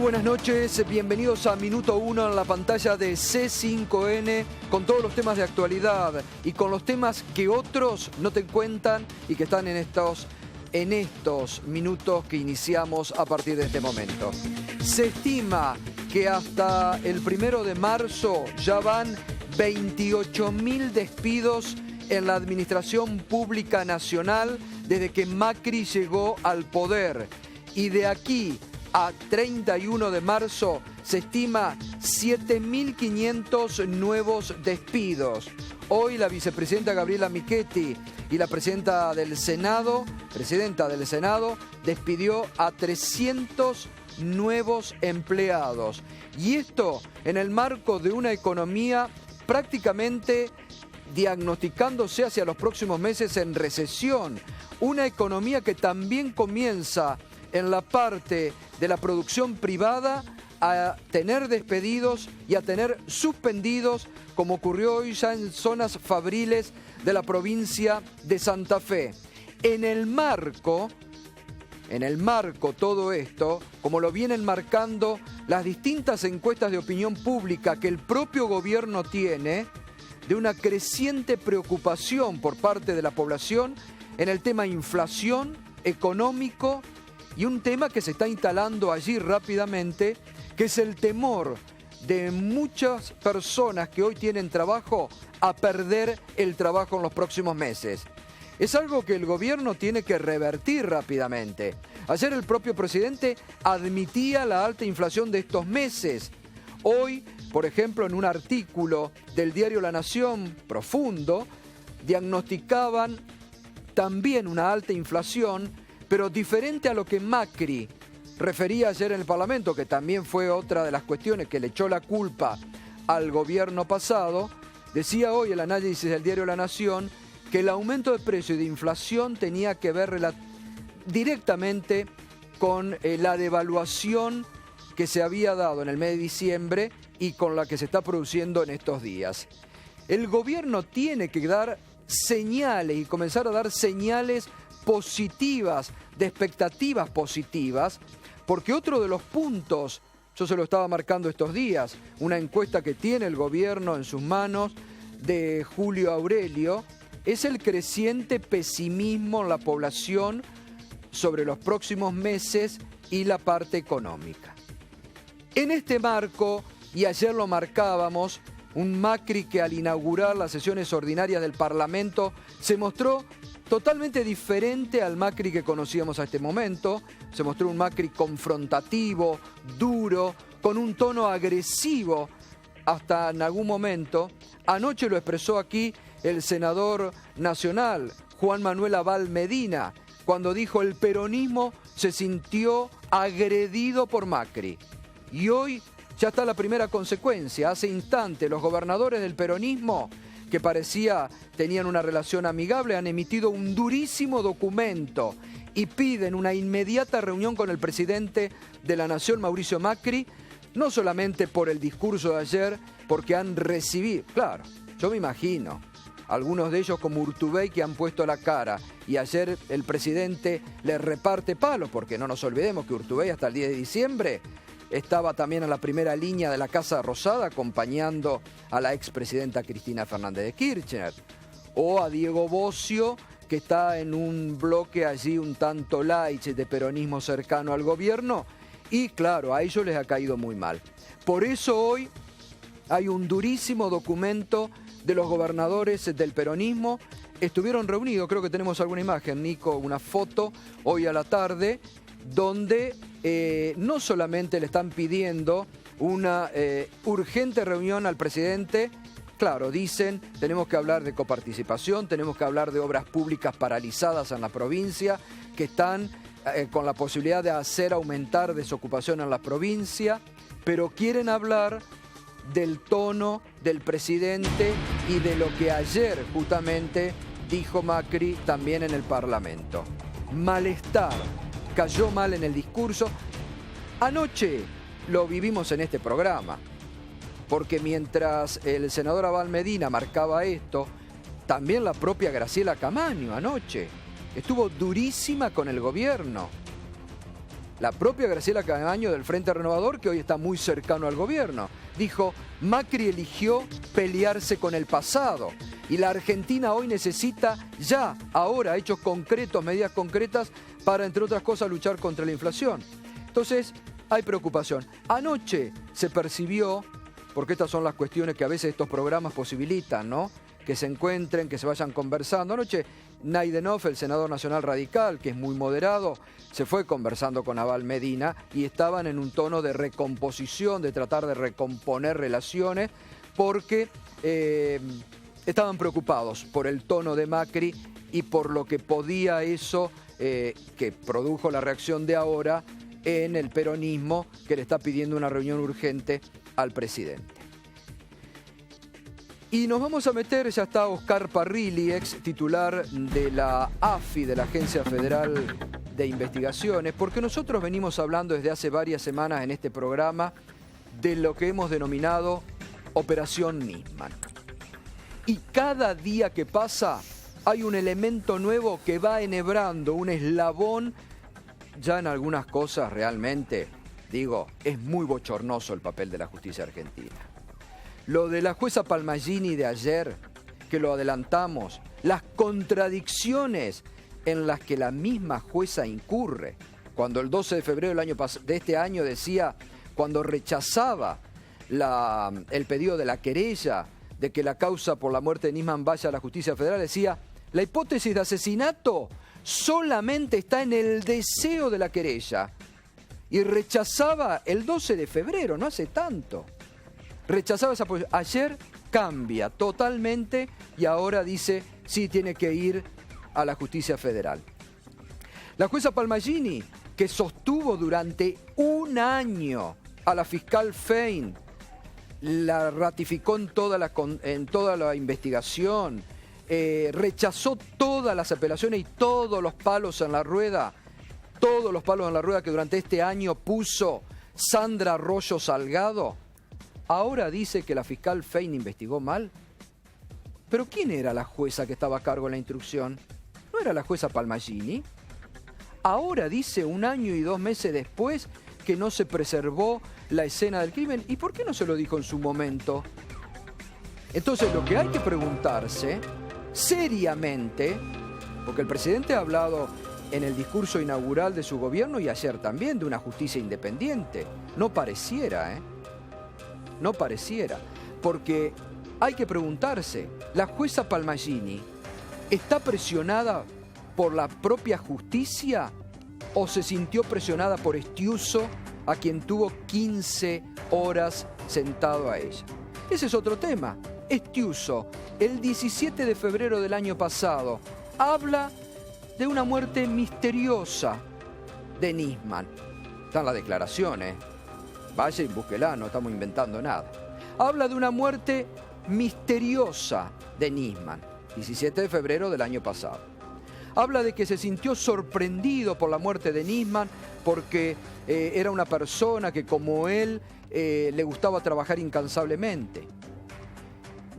buenas noches, bienvenidos a Minuto 1 en la pantalla de C5N con todos los temas de actualidad y con los temas que otros no te cuentan y que están en estos minutos que iniciamos a partir de este momento. Se estima que hasta el 1 de marzo ya van 28.000 despidos en la Administración Pública Nacional desde que Macri llegó al poder. Y de aquí a 31 de marzo se estima 7.500 nuevos despidos. Hoy la vicepresidenta Gabriela Michetti y la presidenta del Senado despidió a 300 nuevos empleados. Y esto en el marco de una economía prácticamente diagnosticándose hacia los próximos meses en recesión. Una economía que también comienza en la parte de la producción privada a tener despedidos y a tener suspendidos, como ocurrió hoy ya en zonas fabriles de la provincia de Santa Fe. En el marco todo esto, como lo vienen marcando las distintas encuestas de opinión pública que el propio gobierno tiene, de una creciente preocupación por parte de la población en el tema inflación, económico, y un tema que se está instalando allí rápidamente, que es el temor de muchas personas que hoy tienen trabajo a perder el trabajo en los próximos meses. Es algo que el gobierno tiene que revertir rápidamente. Ayer el propio presidente admitía la alta inflación de estos meses. Hoy, por ejemplo, en un artículo del diario La Nación, profundo, diagnosticaban también una alta inflación, pero diferente a lo que Macri refería ayer en el Parlamento, que también fue otra de las cuestiones que le echó la culpa al gobierno pasado. Decía hoy el análisis del diario La Nación que el aumento de precio y de inflación tenía que ver directamente con la devaluación que se había dado en el mes de diciembre y con la que se está produciendo en estos días. El gobierno tiene que dar señales y comenzar a dar señales positivas, de expectativas positivas, porque otro de los puntos, yo se lo estaba marcando estos días, una encuesta que tiene el gobierno en sus manos de Julio Aurelio, es el creciente pesimismo en la población sobre los próximos meses y la parte económica. En este marco, y ayer lo marcábamos, un Macri que al inaugurar las sesiones ordinarias del Parlamento se mostró totalmente diferente al Macri que conocíamos a este momento. Se mostró un Macri confrontativo, duro, con un tono agresivo hasta en algún momento. Anoche lo expresó aquí el senador nacional, Juan Manuel Abal Medina, cuando dijo el peronismo se sintió agredido por Macri. Y hoy ya está la primera consecuencia. Hace instante los gobernadores del peronismo, que parecía tenían una relación amigable, han emitido un durísimo documento y piden una inmediata reunión con el presidente de la Nación, Mauricio Macri, no solamente por el discurso de ayer, porque han recibido, claro, yo me imagino, algunos de ellos como Urtubey que han puesto la cara y ayer el presidente les reparte palos, porque no nos olvidemos que Urtubey hasta el 10 de diciembre estaba también en la primera línea de la Casa Rosada acompañando a la expresidenta Cristina Fernández de Kirchner. O a Diego Bocio, que está en un bloque allí un tanto light de peronismo cercano al gobierno. Y claro, a ellos les ha caído muy mal. Por eso hoy hay un durísimo documento de los gobernadores del peronismo. Estuvieron reunidos, creo que tenemos alguna imagen, Nico, una foto hoy a la tarde, donde no solamente le están pidiendo una urgente reunión al presidente, claro, dicen, tenemos que hablar de coparticipación, tenemos que hablar de obras públicas paralizadas en la provincia, que están con la posibilidad de hacer aumentar desocupación en la provincia, pero quieren hablar del tono del presidente y de lo que ayer justamente dijo Macri también en el Parlamento. Malestar. Cayó mal en el discurso. Anoche lo vivimos en este programa, porque mientras el senador Abal Medina marcaba esto, también la propia Graciela Camaño anoche estuvo durísima con el gobierno. la propia Graciela Camaño del Frente Renovador, que hoy está muy cercano al gobierno. Dijo, Macri eligió pelearse con el pasado y la Argentina hoy necesita ya, ahora, hechos concretos, medidas concretas para, entre otras cosas, luchar contra la inflación. Entonces, hay preocupación. Anoche se percibió, porque estas son las cuestiones que a veces estos programas posibilitan, ¿no?, que se encuentren, que se vayan conversando. Anoche Naidenov, el senador nacional radical, que es muy moderado, se fue conversando con Abal Medina y estaban en un tono de recomposición, de tratar de recomponer relaciones, porque estaban preocupados por el tono de Macri y por lo que podía eso, que produjo la reacción de ahora en el peronismo, que le está pidiendo una reunión urgente al presidente. Y nos vamos a meter, ya está Oscar Parrilli, ex titular de la AFI, de la Agencia Federal de Investigaciones, porque nosotros venimos hablando desde hace varias semanas en este programa de lo que hemos denominado Operación Nisman. Y cada día que pasa hay un elemento nuevo que va enhebrando, un eslabón. Ya en algunas cosas realmente, digo, es muy bochornoso el papel de la justicia argentina. Lo de la jueza Palmagini de ayer, que lo adelantamos, las contradicciones en las que la misma jueza incurre, cuando el 12 de febrero de este año decía, cuando rechazaba el pedido de la querella de que la causa por la muerte de Nisman vaya a la justicia federal, decía, la hipótesis de asesinato solamente está en el deseo de la querella. Y rechazaba el 12 de febrero, no hace tanto. Rechazaba esa posición. Ayer cambia totalmente y ahora dice, sí, tiene que ir a la justicia federal. La jueza Palmagini, que sostuvo durante un año a la fiscal Fein, la ratificó en toda la investigación, rechazó todas las apelaciones y todos los palos en la rueda que durante este año puso Sandra Arroyo Salgado, ahora dice que la fiscal Fein investigó mal. ¿Pero quién era la jueza que estaba a cargo de la instrucción? ¿No era la jueza Palmagini? Ahora dice, un año y 2 meses después, que no se preservó la escena del crimen. ¿Y por qué no se lo dijo en su momento? Entonces, lo que hay que preguntarse seriamente, porque el presidente ha hablado en el discurso inaugural de su gobierno y ayer también de una justicia independiente. No pareciera, No pareciera, porque hay que preguntarse, ¿la jueza Palmagini está presionada por la propia justicia o se sintió presionada por Estiuso, a quien tuvo 15 horas sentado a ella? Ese es otro tema. Estiuso, el 17 de febrero del año pasado, habla de una muerte misteriosa de Nisman. Están las declaraciones. Vaya y búsquela, no estamos inventando nada. Habla de una muerte misteriosa de Nisman, 17 de febrero del año pasado. Habla de que se sintió sorprendido por la muerte de Nisman porque era una persona que, como él, le gustaba trabajar incansablemente.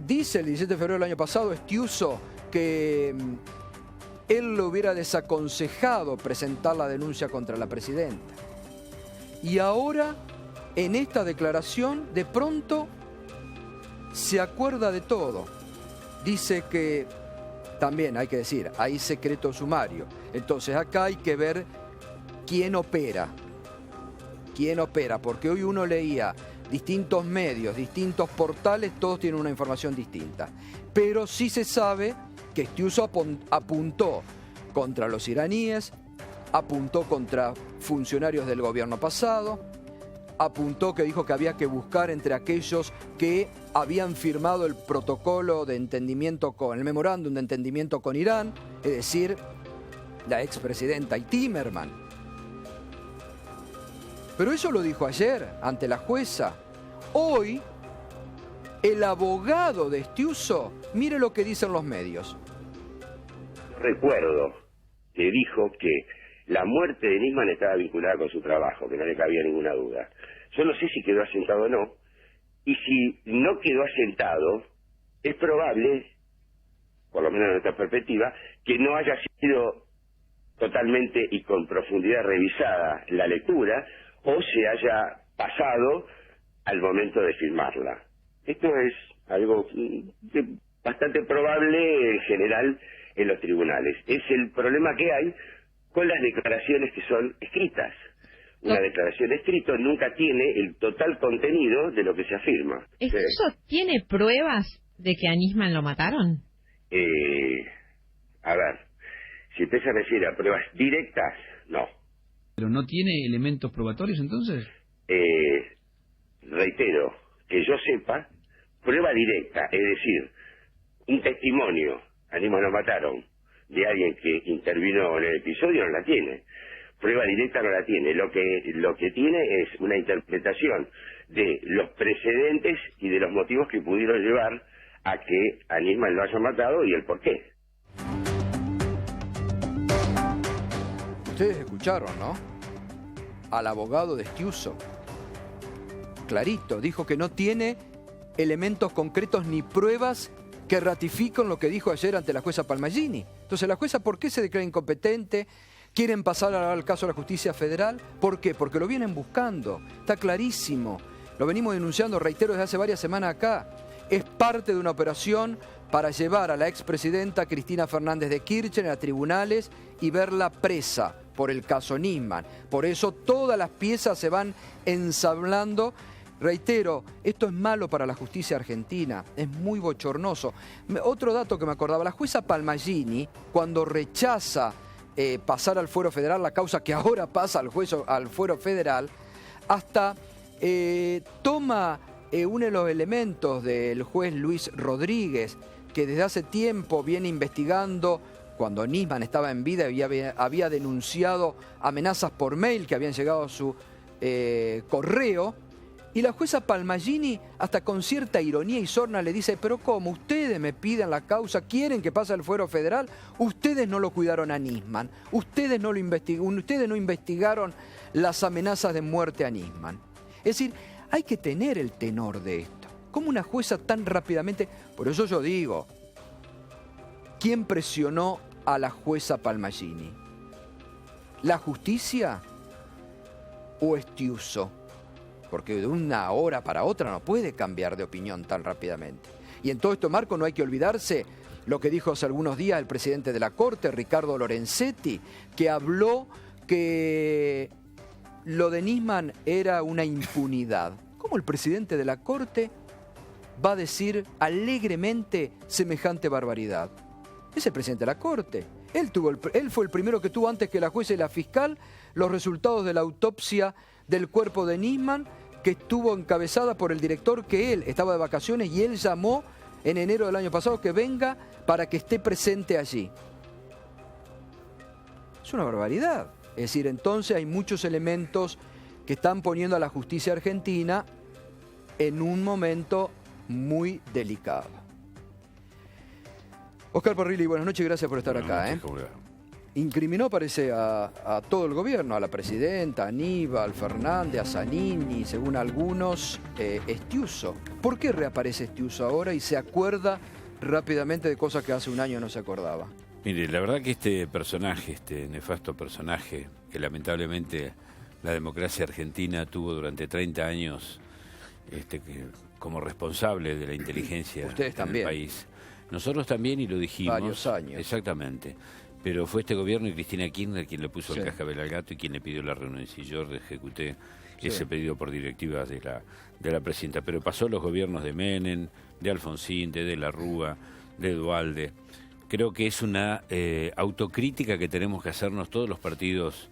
Dice el 17 de febrero del año pasado Estiuso que él lo hubiera desaconsejado presentar la denuncia contra la presidenta. Y ahora, en esta declaración, de pronto se acuerda de todo. Dice que, también hay que decir, hay secreto sumario. Entonces acá hay que ver quién opera. ¿Quién opera? Porque hoy uno leía distintos medios, distintos portales, todos tienen una información distinta. Pero sí se sabe que Estiuso apuntó contra los iraníes, apuntó contra funcionarios del gobierno pasado, apuntó que dijo que había que buscar entre aquellos que habían firmado el protocolo de entendimiento el memorándum de entendimiento con Irán, es decir, la expresidenta y Timerman. Pero eso lo dijo ayer ante la jueza. Hoy, el abogado de Estiuso, mire lo que dicen los medios. Recuerdo que dijo que la muerte de Nisman estaba vinculada con su trabajo, que no le cabía ninguna duda. Yo no sé si quedó asentado o no, y si no quedó asentado, es probable, por lo menos en nuestra perspectiva, que no haya sido totalmente y con profundidad revisada la lectura o se haya pasado al momento de firmarla. Esto es algo bastante probable en general en los tribunales. Es el problema que hay con las declaraciones que son escritas. Una declaración escrita nunca tiene el total contenido de lo que se afirma. ¿Eso tiene pruebas de que a Nisman lo mataron? A ver, si usted se refiere a pruebas directas, no. ¿Pero no tiene elementos probatorios entonces? Reitero, que yo sepa, prueba directa, es decir, un testimonio, a Nisman lo mataron, de alguien que intervino en el episodio, no la tiene. Prueba directa no la tiene. Lo que tiene es una interpretación de los precedentes y de los motivos que pudieron llevar a que a Nisman lo haya matado y el por qué. Ustedes escucharon, ¿no? Al abogado de Estiuso. Clarito, dijo que no tiene elementos concretos ni pruebas que ratifican lo que dijo ayer ante la jueza Palmagini. Entonces, ¿la jueza por qué se declara incompetente? ¿Quieren pasar al caso a la justicia federal? ¿Por qué? Porque lo vienen buscando. Está clarísimo. Lo venimos denunciando, reitero, desde hace varias semanas acá. Es parte de una operación para llevar a la expresidenta Cristina Fernández de Kirchner a tribunales y verla presa por el caso Nisman. Por eso todas las piezas se van ensablando. Reitero, esto es malo para la justicia argentina, es muy bochornoso. Otro dato que me acordaba, la jueza Palmagini, cuando rechaza pasar al fuero federal, la causa que ahora pasa al fuero federal, hasta toma uno de los elementos del juez Luis Rodríguez, que desde hace tiempo viene investigando, cuando Nisman estaba en vida, había denunciado amenazas por mail que habían llegado a su correo. Y la jueza Palmagini, hasta con cierta ironía y sorna, le dice, pero ¿cómo? Ustedes me piden la causa, quieren que pase al fuero federal, ustedes no lo cuidaron a Nisman, ustedes no investigaron las amenazas de muerte a Nisman. Es decir, hay que tener el tenor de esto. ¿Cómo una jueza tan rápidamente? Por eso yo digo, ¿quién presionó a la jueza Palmagini? ¿La justicia o Estiuso? Porque de una hora para otra no puede cambiar de opinión tan rápidamente. Y en todo este marco no hay que olvidarse lo que dijo hace algunos días el presidente de la Corte, Ricardo Lorenzetti, que habló que lo de Nisman era una impunidad. ¿Cómo el presidente de la Corte va a decir alegremente semejante barbaridad? Es el presidente de la Corte. Él fue el primero que tuvo, antes que la jueza y la fiscal, los resultados de la autopsia del cuerpo de Nisman, que estuvo encabezada por el director, que él estaba de vacaciones y él llamó en enero del año pasado que venga para que esté presente allí. Es una barbaridad. Es decir, entonces hay muchos elementos que están poniendo a la justicia argentina en un momento muy delicado. Oscar Parrilli, buenas noches, gracias por estar acá. Incriminó, parece, a todo el gobierno, a la presidenta, a Aníbal Fernández, a Zanini, según algunos, Estiuso. ¿Por qué reaparece Estiuso ahora y se acuerda rápidamente de cosas que hace un año no se acordaba? Mire, la verdad que este personaje, este nefasto personaje, que lamentablemente la democracia argentina tuvo durante 30 años como responsable de la inteligencia en el país. Nosotros también, y lo dijimos. Varios años. Exactamente. Pero fue este gobierno y Cristina Kirchner quien le puso el cascabel al gato y quien le pidió la reunión. Y yo ejecuté ese pedido por directivas de la presidenta. Pero pasó los gobiernos de Menem, de Alfonsín, de la Rúa, de Duhalde. Creo que es una autocrítica que tenemos que hacernos todos los partidos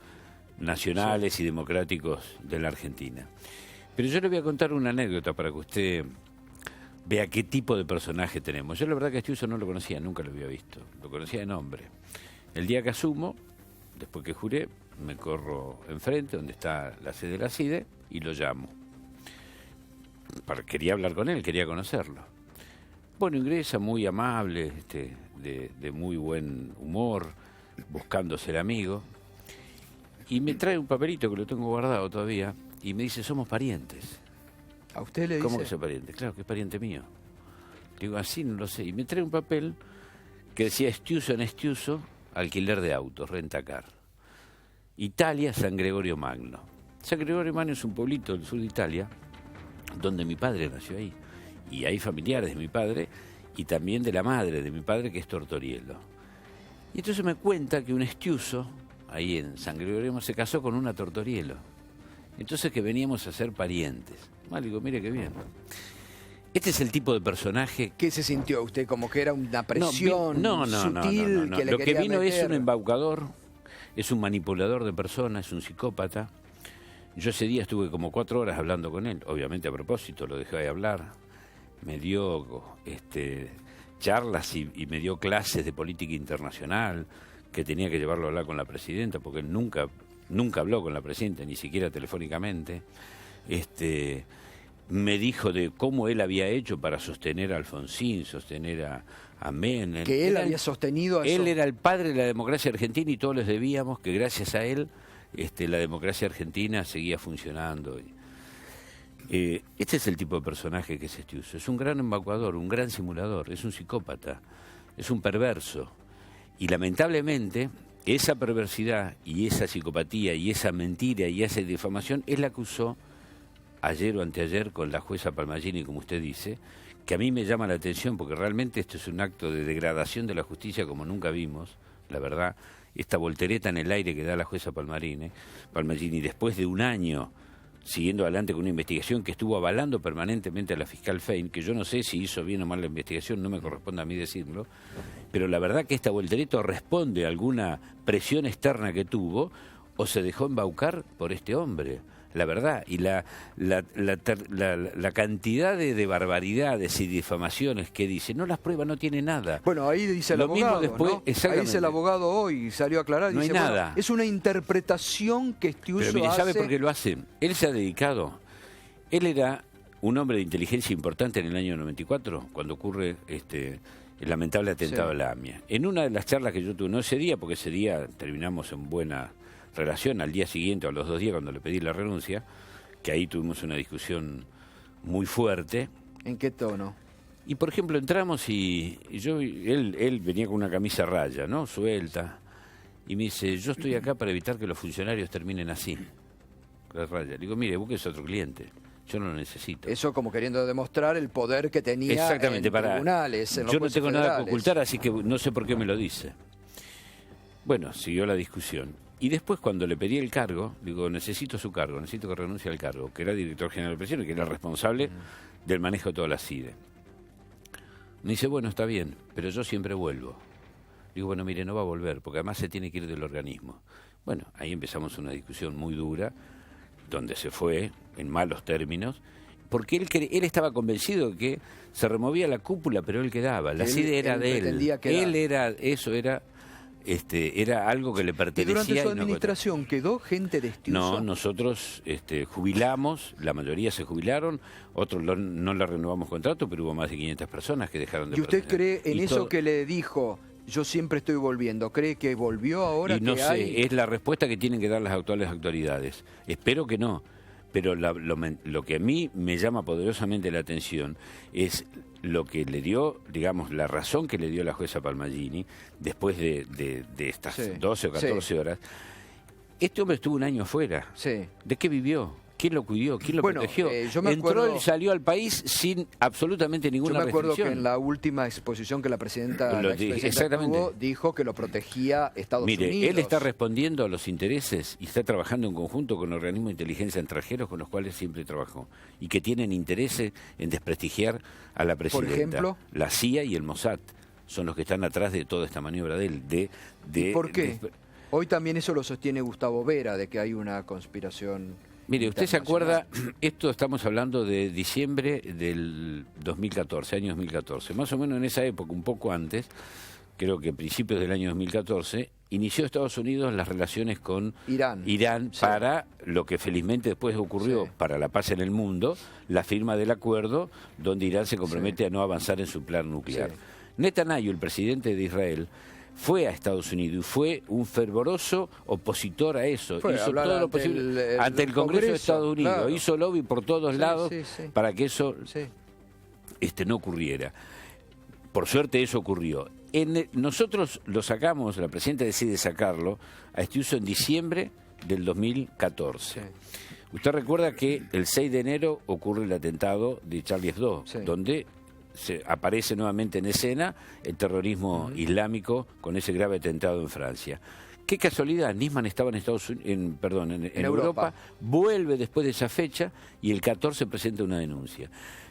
nacionales y democráticos de la Argentina. Pero yo le voy a contar una anécdota para que usted vea qué tipo de personaje tenemos. Yo la verdad que a Estiuso no lo conocía, nunca lo había visto. Lo conocía de nombre. El día que asumo, después que juré, me corro enfrente, donde está la sede de la CIDE, y lo llamo. Quería hablar con él, quería conocerlo. Bueno, ingresa muy amable, de muy buen humor, buscando ser amigo, y me trae un papelito que lo tengo guardado todavía, y me dice, somos parientes. ¿A usted le dice? ¿Cómo que soy pariente? Claro que es pariente mío. Digo, así no lo sé. Y me trae un papel que decía Estiuso en Estiuso, alquiler de autos, rentacar. Italia, San Gregorio Magno. San Gregorio Magno es un pueblito del sur de Italia, donde mi padre nació ahí. Y hay familiares de mi padre y también de la madre de mi padre, que es Tortoriello. Y entonces me cuenta que un estiuso, ahí en San Gregorio, se casó con una Tortoriello. Entonces que veníamos a ser parientes. Mal, digo, mire qué bien. Este es el tipo de personaje... ¿Qué se sintió usted? ¿Como que era una presión sutil que le Lo que quería vino meter? es un embaucador, es un manipulador de personas, es un psicópata. Yo ese día estuve como 4 horas hablando con él, obviamente a propósito, lo dejé de hablar. Me dio charlas y me dio clases de política internacional, que tenía que llevarlo a hablar con la presidenta, porque él nunca habló con la presidenta, ni siquiera telefónicamente. Me dijo de cómo él había hecho para sostener a Alfonsín, sostener a Menem. Que él había sostenido a eso. Él era el padre de la democracia argentina y todos les debíamos que gracias a él la democracia argentina seguía funcionando. Este es el tipo de personaje que es Estiuso. Es un gran embaucador, un gran simulador, es un psicópata, es un perverso. Y lamentablemente esa perversidad y esa psicopatía y esa mentira y esa difamación es la que usó ayer o anteayer con la jueza Palmagini, como usted dice, que a mí me llama la atención porque realmente esto es un acto de degradación de la justicia como nunca vimos, la verdad. Esta voltereta en el aire que da la jueza Palmagini, después de un año siguiendo adelante con una investigación que estuvo avalando permanentemente a la fiscal Fein, que yo no sé si hizo bien o mal la investigación, no me corresponde a mí decirlo, pero la verdad que esta voltereta responde a alguna presión externa que tuvo o se dejó embaucar por este hombre. La verdad, y la cantidad de barbaridades y difamaciones que dice, no las prueba, no tiene nada. Bueno, ahí dice el Lo abogado, mismo después, ¿no? exactamente. Ahí dice el abogado hoy, salió a aclarar, No dice, hay nada. bueno, es una interpretación que Estiuso Pero mire, ¿sabe hace? por qué lo hace? Él se ha dedicado, él era un hombre de inteligencia importante en el año 94, cuando ocurre el lamentable atentado a la AMIA. En una de las charlas que yo tuve, no ese día, porque ese día terminamos en buena relación, al día siguiente o a los 2 días cuando le pedí la renuncia, que ahí tuvimos una discusión muy fuerte. ¿En qué tono? Y por ejemplo entramos y él venía con una camisa raya, ¿no? Suelta, y me dice, yo estoy acá para evitar que los funcionarios terminen así, con la raya. Le digo, mire, busques otro cliente, yo no lo necesito. Eso como queriendo demostrar el poder que tenía Exactamente, en tribunales, en los yo no jueces tengo nada que federales. ocultar, así que no sé por qué me lo dice. Bueno, siguió la discusión. Y después cuando le pedí el cargo, digo, necesito su cargo, necesito que renuncie al cargo, que era director general de prisión y que era responsable del manejo de toda la CIDE. Me dice, bueno, está bien, pero yo siempre vuelvo. Digo, bueno, mire, no va a volver, porque además se tiene que ir del organismo. Bueno, ahí empezamos una discusión muy dura, donde se fue en malos términos, porque él estaba convencido de que se removía la cúpula, pero él quedaba, la CIDE era de él. Él era algo que le pertenecía. ¿Y durante su y no administración quedó gente de Estiuso? No, nosotros jubilamos, la mayoría se jubilaron, otros no le renovamos contrato, pero hubo más de 500 personas que dejaron de ¿Y usted pertenecer. cree en eso que le dijo, yo siempre estoy volviendo? ¿Cree que volvió ahora? Y no que sé, hay... es la respuesta que tienen que dar las actuales autoridades. Espero que no, pero lo que a mí me llama poderosamente la atención es lo que le dio, digamos, la razón que le dio la jueza Palmagini después de estas 12 o 14 horas. Este hombre estuvo un año afuera. Sí. ¿De qué vivió? ¿Quién lo cuidó? ¿Quién lo protegió? Entró y salió al país sin absolutamente ninguna restricción. Yo me acuerdo que en la última exposición que la expresidenta tuvo, dijo que lo protegía Estados Unidos. Mire, él está respondiendo a los intereses y está trabajando en conjunto con organismos de inteligencia extranjeros con los cuales siempre trabajó y que tienen intereses en desprestigiar a la presidenta. Por ejemplo, la CIA y el Mossad son los que están atrás de toda esta maniobra de él. ¿Y por qué? Hoy también eso lo sostiene Gustavo Vera, de que hay una conspiración. Mire, usted se acuerda, esto estamos hablando de diciembre del 2014, año 2014. Más o menos en esa época, un poco antes, creo que a principios del año 2014, inició Estados Unidos las relaciones con Irán para lo que felizmente después ocurrió para la paz en el mundo, la firma del acuerdo donde Irán se compromete a no avanzar en su plan nuclear. Netanyahu, el presidente de Israel, fue a Estados Unidos y fue un fervoroso opositor a eso. Hizo todo lo posible ante el Congreso de Estados Unidos. Claro. Hizo lobby por todos lados para que eso no ocurriera. Por suerte eso ocurrió. nosotros lo sacamos, la presidenta decide sacarlo a Estiuso en diciembre del 2014. Sí. Usted recuerda que el 6 de enero ocurre el atentado de Charlie Hebdo, Sí. donde se aparece nuevamente en escena el terrorismo islámico con ese grave atentado en Francia. Qué casualidad, Nisman estaba en en Europa, vuelve después de esa fecha y el 14 presenta una denuncia.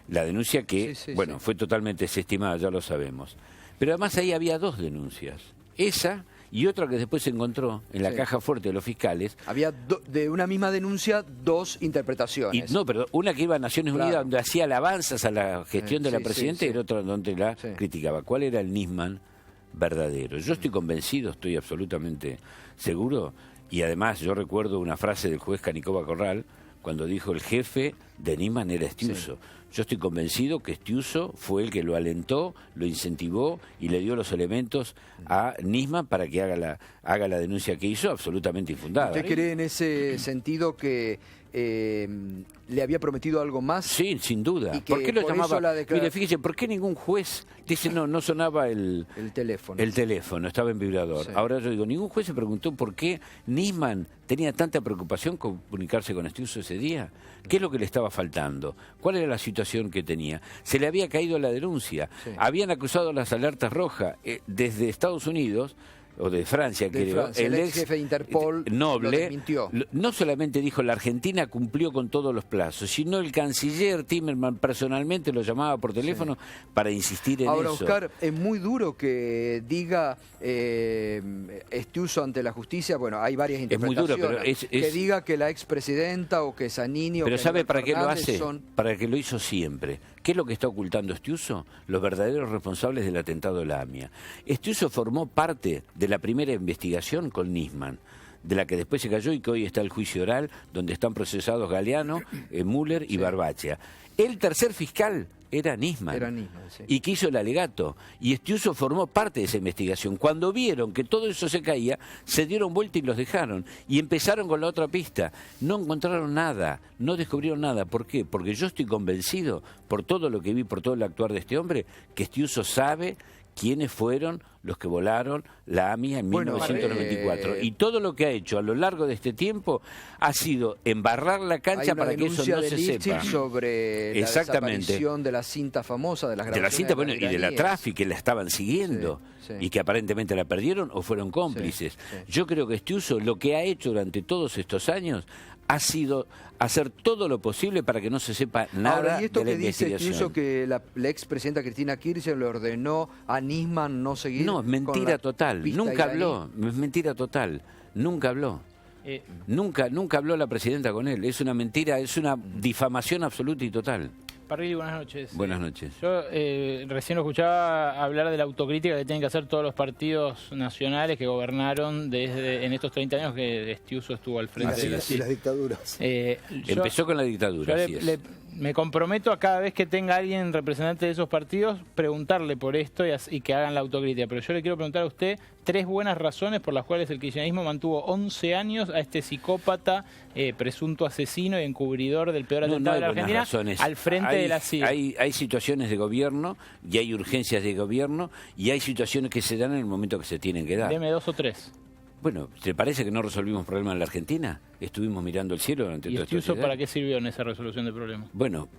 La denuncia que, Sí, fue totalmente desestimada, ya lo sabemos. Pero además ahí había 2 denuncias. Esa y otra que después se encontró en la caja fuerte de los fiscales. Había de una misma denuncia 2 interpretaciones. Pero una que iba a Naciones Unidas, donde hacía alabanzas a la gestión de la presidenta, y otra donde la criticaba. ¿Cuál era el Nisman verdadero? Yo estoy convencido, estoy absolutamente seguro, y además yo recuerdo una frase del juez Canicova Corral, cuando dijo el jefe de Nisman era Estiuso. Yo estoy convencido que Estiuso fue el que lo alentó, lo incentivó y le dio los elementos a Nisman para que haga la denuncia que hizo, absolutamente infundada. ¿Usted cree en ese sentido que le había prometido algo más? Sí, sin duda. Y que ¿Por qué lo por llamaba? eso la Mire, fíjese, ¿por qué ningún juez dice no sonaba el teléfono? El teléfono, estaba en vibrador. Sí. Ahora yo digo, ningún juez se preguntó por qué Nisman tenía tanta preocupación con comunicarse con Estiuso ese día. ¿Qué es lo que le estaba faltando? ¿Cuál era la situación que tenía? Se le había caído la denuncia. Sí. Habían acusado las alertas rojas desde Estados Unidos, o de Francia, creo. El ex jefe de Interpol Noble lo desmintió. no solamente dijo la Argentina cumplió con todos los plazos, sino el canciller Timmermans personalmente lo llamaba por teléfono para insistir en Ahora, eso. Oscar, es muy duro que diga Estiuso ante la justicia. Bueno, hay varias Es muy interpretaciones. duro, pero que diga que la expresidenta o que Zanini o Pero que ¿sabe Alberto para qué lo Fernández hace? son... Para que lo hizo siempre. ¿Qué es lo que está ocultando Estiuso? Los verdaderos responsables del atentado de la AMIA. Estiuso formó parte de la primera investigación con Nisman, de la que después se cayó y que hoy está el juicio oral, donde están procesados Galeano, Müller y Barbacha. El tercer fiscal era Nisman, sí. y que hizo el alegato. Y Estiuso formó parte de esa investigación. Cuando vieron que todo eso se caía, se dieron vuelta y los dejaron. Y empezaron con la otra pista. No encontraron nada, no descubrieron nada. ¿Por qué? Porque yo estoy convencido, por todo lo que vi, por todo el actuar de este hombre, que Estiuso sabe quiénes fueron los que volaron la AMIA en 1994. Y todo lo que ha hecho a lo largo de este tiempo ha sido embarrar la cancha para que eso no se sepa. Sobre la desaparición de la cinta famosa, de las grabaciones. De la cinta, y de la Trafi, que la estaban siguiendo, y que aparentemente la perdieron o fueron cómplices. Yo creo que Estiuso lo que ha hecho durante todos estos años ha sido hacer todo lo posible para que no se sepa nada. Ahora, ¿y esto de la que dice investigación? Estiuso que la expresidenta Cristina Kirchner le ordenó a Nisman no seguir? No, es mentira total. Nunca habló. Es mentira total. Nunca habló. Nunca habló la presidenta con él. Es una mentira, es una difamación absoluta y total. Parrilli, buenas noches. Buenas noches. Yo recién lo escuchaba hablar de la autocrítica que tienen que hacer todos los partidos nacionales que gobernaron en estos 30 años que Estiuso estuvo al frente. Y las dictaduras. Empezó con la dictadura, me comprometo a cada vez que tenga alguien representante de esos partidos preguntarle por esto y que hagan la autocrítica. Pero yo le quiero preguntar a usted 3 buenas razones por las cuales el kirchnerismo mantuvo 11 años a este psicópata, presunto asesino y encubridor del peor atentado de la Argentina al frente de la CIA. Hay situaciones de gobierno y hay urgencias de gobierno y hay situaciones que se dan en el momento que se tienen que dar. Deme 2 o 3. Bueno, ¿te parece que no resolvimos problemas en la Argentina? Estuvimos mirando el cielo durante toda esta ¿Y para qué sirvió en esa resolución de problemas? Bueno,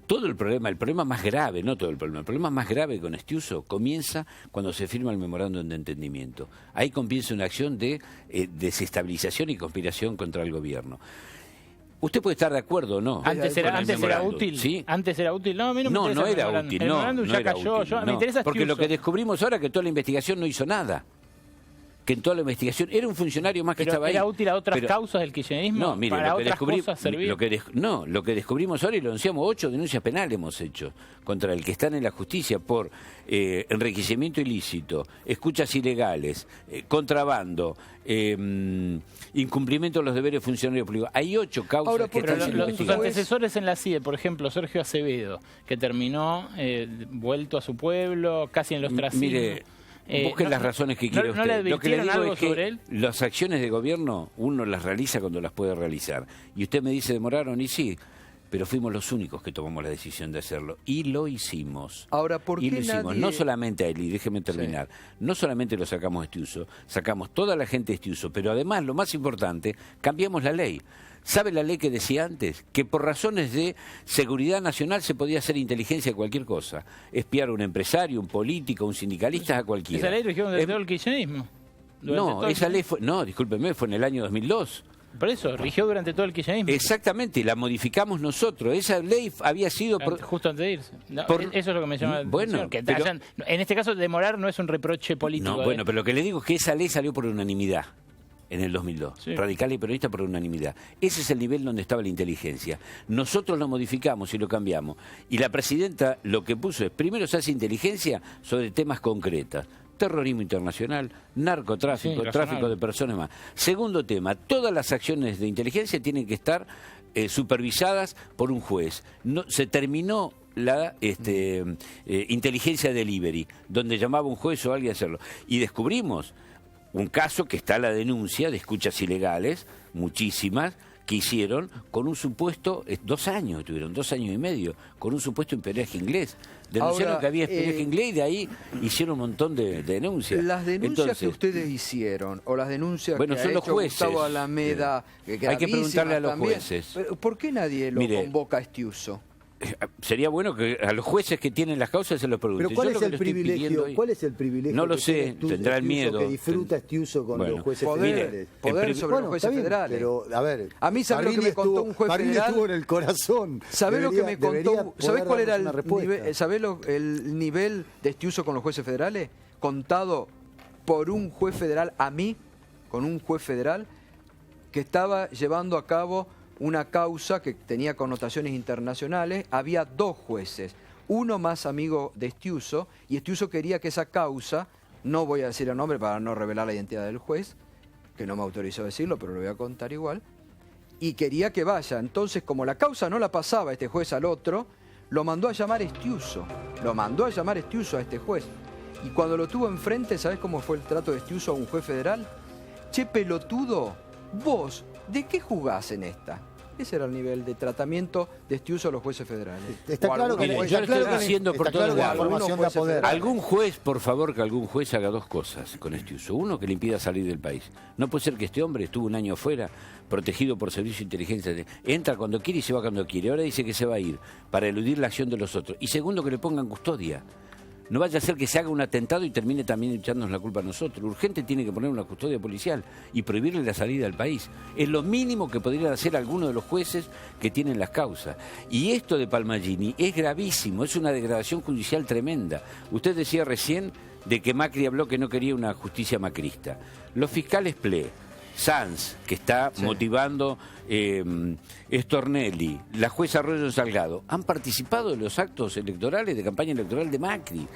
todo el problema más grave, no todo el problema más grave con Estiuso comienza cuando se firma el memorándum de entendimiento. Ahí comienza una acción de desestabilización y conspiración contra el gobierno. Usted puede estar de acuerdo o no. Antes era útil. ¿Sí? Antes era útil. No, a mí no me interesa. No era útil. El memorándum ya cayó. Me interesa porque lo que descubrimos ahora es que toda la investigación no hizo nada. Que en toda la investigación era un funcionario más que estaba ahí. ¿Era útil a otras causas del kirchnerismo? No, mire, ¿Para otras cosas servir? Lo que descubrimos ahora, y lo anunciamos, 8 denuncias penales hemos hecho contra el que están en la justicia por enriquecimiento ilícito, escuchas ilegales, contrabando, incumplimiento de los deberes funcionarios públicos. Hay 8 causas que están siendo sus investigadas. antecesores en la CIE, por ejemplo, Sergio Acevedo, que terminó vuelto a su pueblo, casi en los ostracismo. Mire, busquen las razones que quiere usted. ¿No le advirtieron digo algo es que sobre él? las acciones de gobierno uno las realiza cuando las puede realizar. Y usted me dice, ¿demoraron? Y sí, pero fuimos los únicos que tomamos la decisión de hacerlo. Y lo hicimos. Ahora, ¿por y qué lo hicimos. nadie... No solamente a él, y déjeme terminar, no solamente lo sacamos de Estiuso, sacamos toda la gente de Estiuso, pero además, lo más importante, cambiamos la ley. ¿Sabe la ley que decía antes? Que por razones de seguridad nacional se podía hacer inteligencia de cualquier cosa. Espiar a un empresario, un político, un sindicalista, a cualquiera. ¿Esa ley rigió durante todo el kirchnerismo? No, esa ley fue... No, discúlpeme, fue en el año 2002. Por eso, rigió durante todo el kirchnerismo. Exactamente, la modificamos nosotros. Esa ley había sido... Justo antes de irse. No, por... Eso es lo que me llama la atención. Que pero... en este caso, demorar no es un reproche político. No, bueno, pero lo que le digo es que esa ley salió por unanimidad en el 2002. Sí. Radical y peronista por unanimidad. Ese es el nivel donde estaba la inteligencia. Nosotros lo modificamos y lo cambiamos. Y la presidenta lo que puso es, primero se hace inteligencia sobre temas concretos. Terrorismo internacional, narcotráfico, tráfico de personas más. Segundo tema, todas las acciones de inteligencia tienen que estar supervisadas por un juez. No, se terminó la inteligencia delivery, donde llamaba un juez o alguien a hacerlo. Y descubrimos un caso que está la denuncia de escuchas ilegales, muchísimas, que hicieron con un supuesto, 2 años, tuvieron 2 años y medio, con un supuesto espionaje inglés. Denunciaron que había espionaje inglés y de ahí hicieron un montón de denuncias. Las denuncias que ustedes hicieron, o las denuncias que son ha los hecho jueces. Gustavo Alameda, hay que preguntarle a los jueces. ¿Por qué nadie lo convoca a Estiuso? Sería bueno que a los jueces que tienen las causas se los pregunten. Pero ¿cuál es el privilegio? ¿Cuál es el privilegio? No lo sé, tendrá el miedo. Que disfruta Estiuso con los jueces federales. Poder sobre los jueces federales. Pero, a ver, a mí, ¿sabés lo que me contó un juez federal? estuvo en el corazón. ¿Sabés lo que me contó? ¿Sabés cuál era el nivel de Estiuso con los jueces federales? Contado por un juez federal a mí, con un juez federal que estaba llevando a cabo una causa que tenía connotaciones internacionales. Había 2 jueces, uno más amigo de Estiuso, y Estiuso quería que esa causa, no voy a decir el nombre para no revelar la identidad del juez, que no me autorizó a decirlo, pero lo voy a contar igual, y quería que vaya. Entonces, como la causa no la pasaba este juez al otro, lo mandó a llamar Estiuso, a este juez. Y cuando lo tuvo enfrente, ¿sabés cómo fue el trato de Estiuso a un juez federal? Che, pelotudo, vos, ¿de qué jugás en esta? Ese era el nivel de tratamiento de Estiuso a los jueces federales. Está claro que yo estoy diciendo por todos lados. La información da poder. Algún juez, por favor, que algún juez haga 2 cosas con Estiuso. Uno, que le impida salir del país. No puede ser que este hombre estuvo 1 año afuera, protegido por servicio de inteligencia. Entra cuando quiere y se va cuando quiere. Ahora dice que se va a ir para eludir la acción de los otros. Y segundo, que le pongan custodia. No vaya a ser que se haga un atentado y termine también echándonos la culpa a nosotros. Urgente tiene que poner una custodia policial y prohibirle la salida del país. Es lo mínimo que podrían hacer algunos de los jueces que tienen las causas. Y esto de Palmagini es gravísimo, es una degradación judicial tremenda. Usted decía recién de que Macri habló que no quería una justicia macrista. Los fiscales Ple, Sanz, que está motivando, Stornelli, la jueza Arroyo Salgado, han participado de los actos electorales, de campaña electoral de Macri,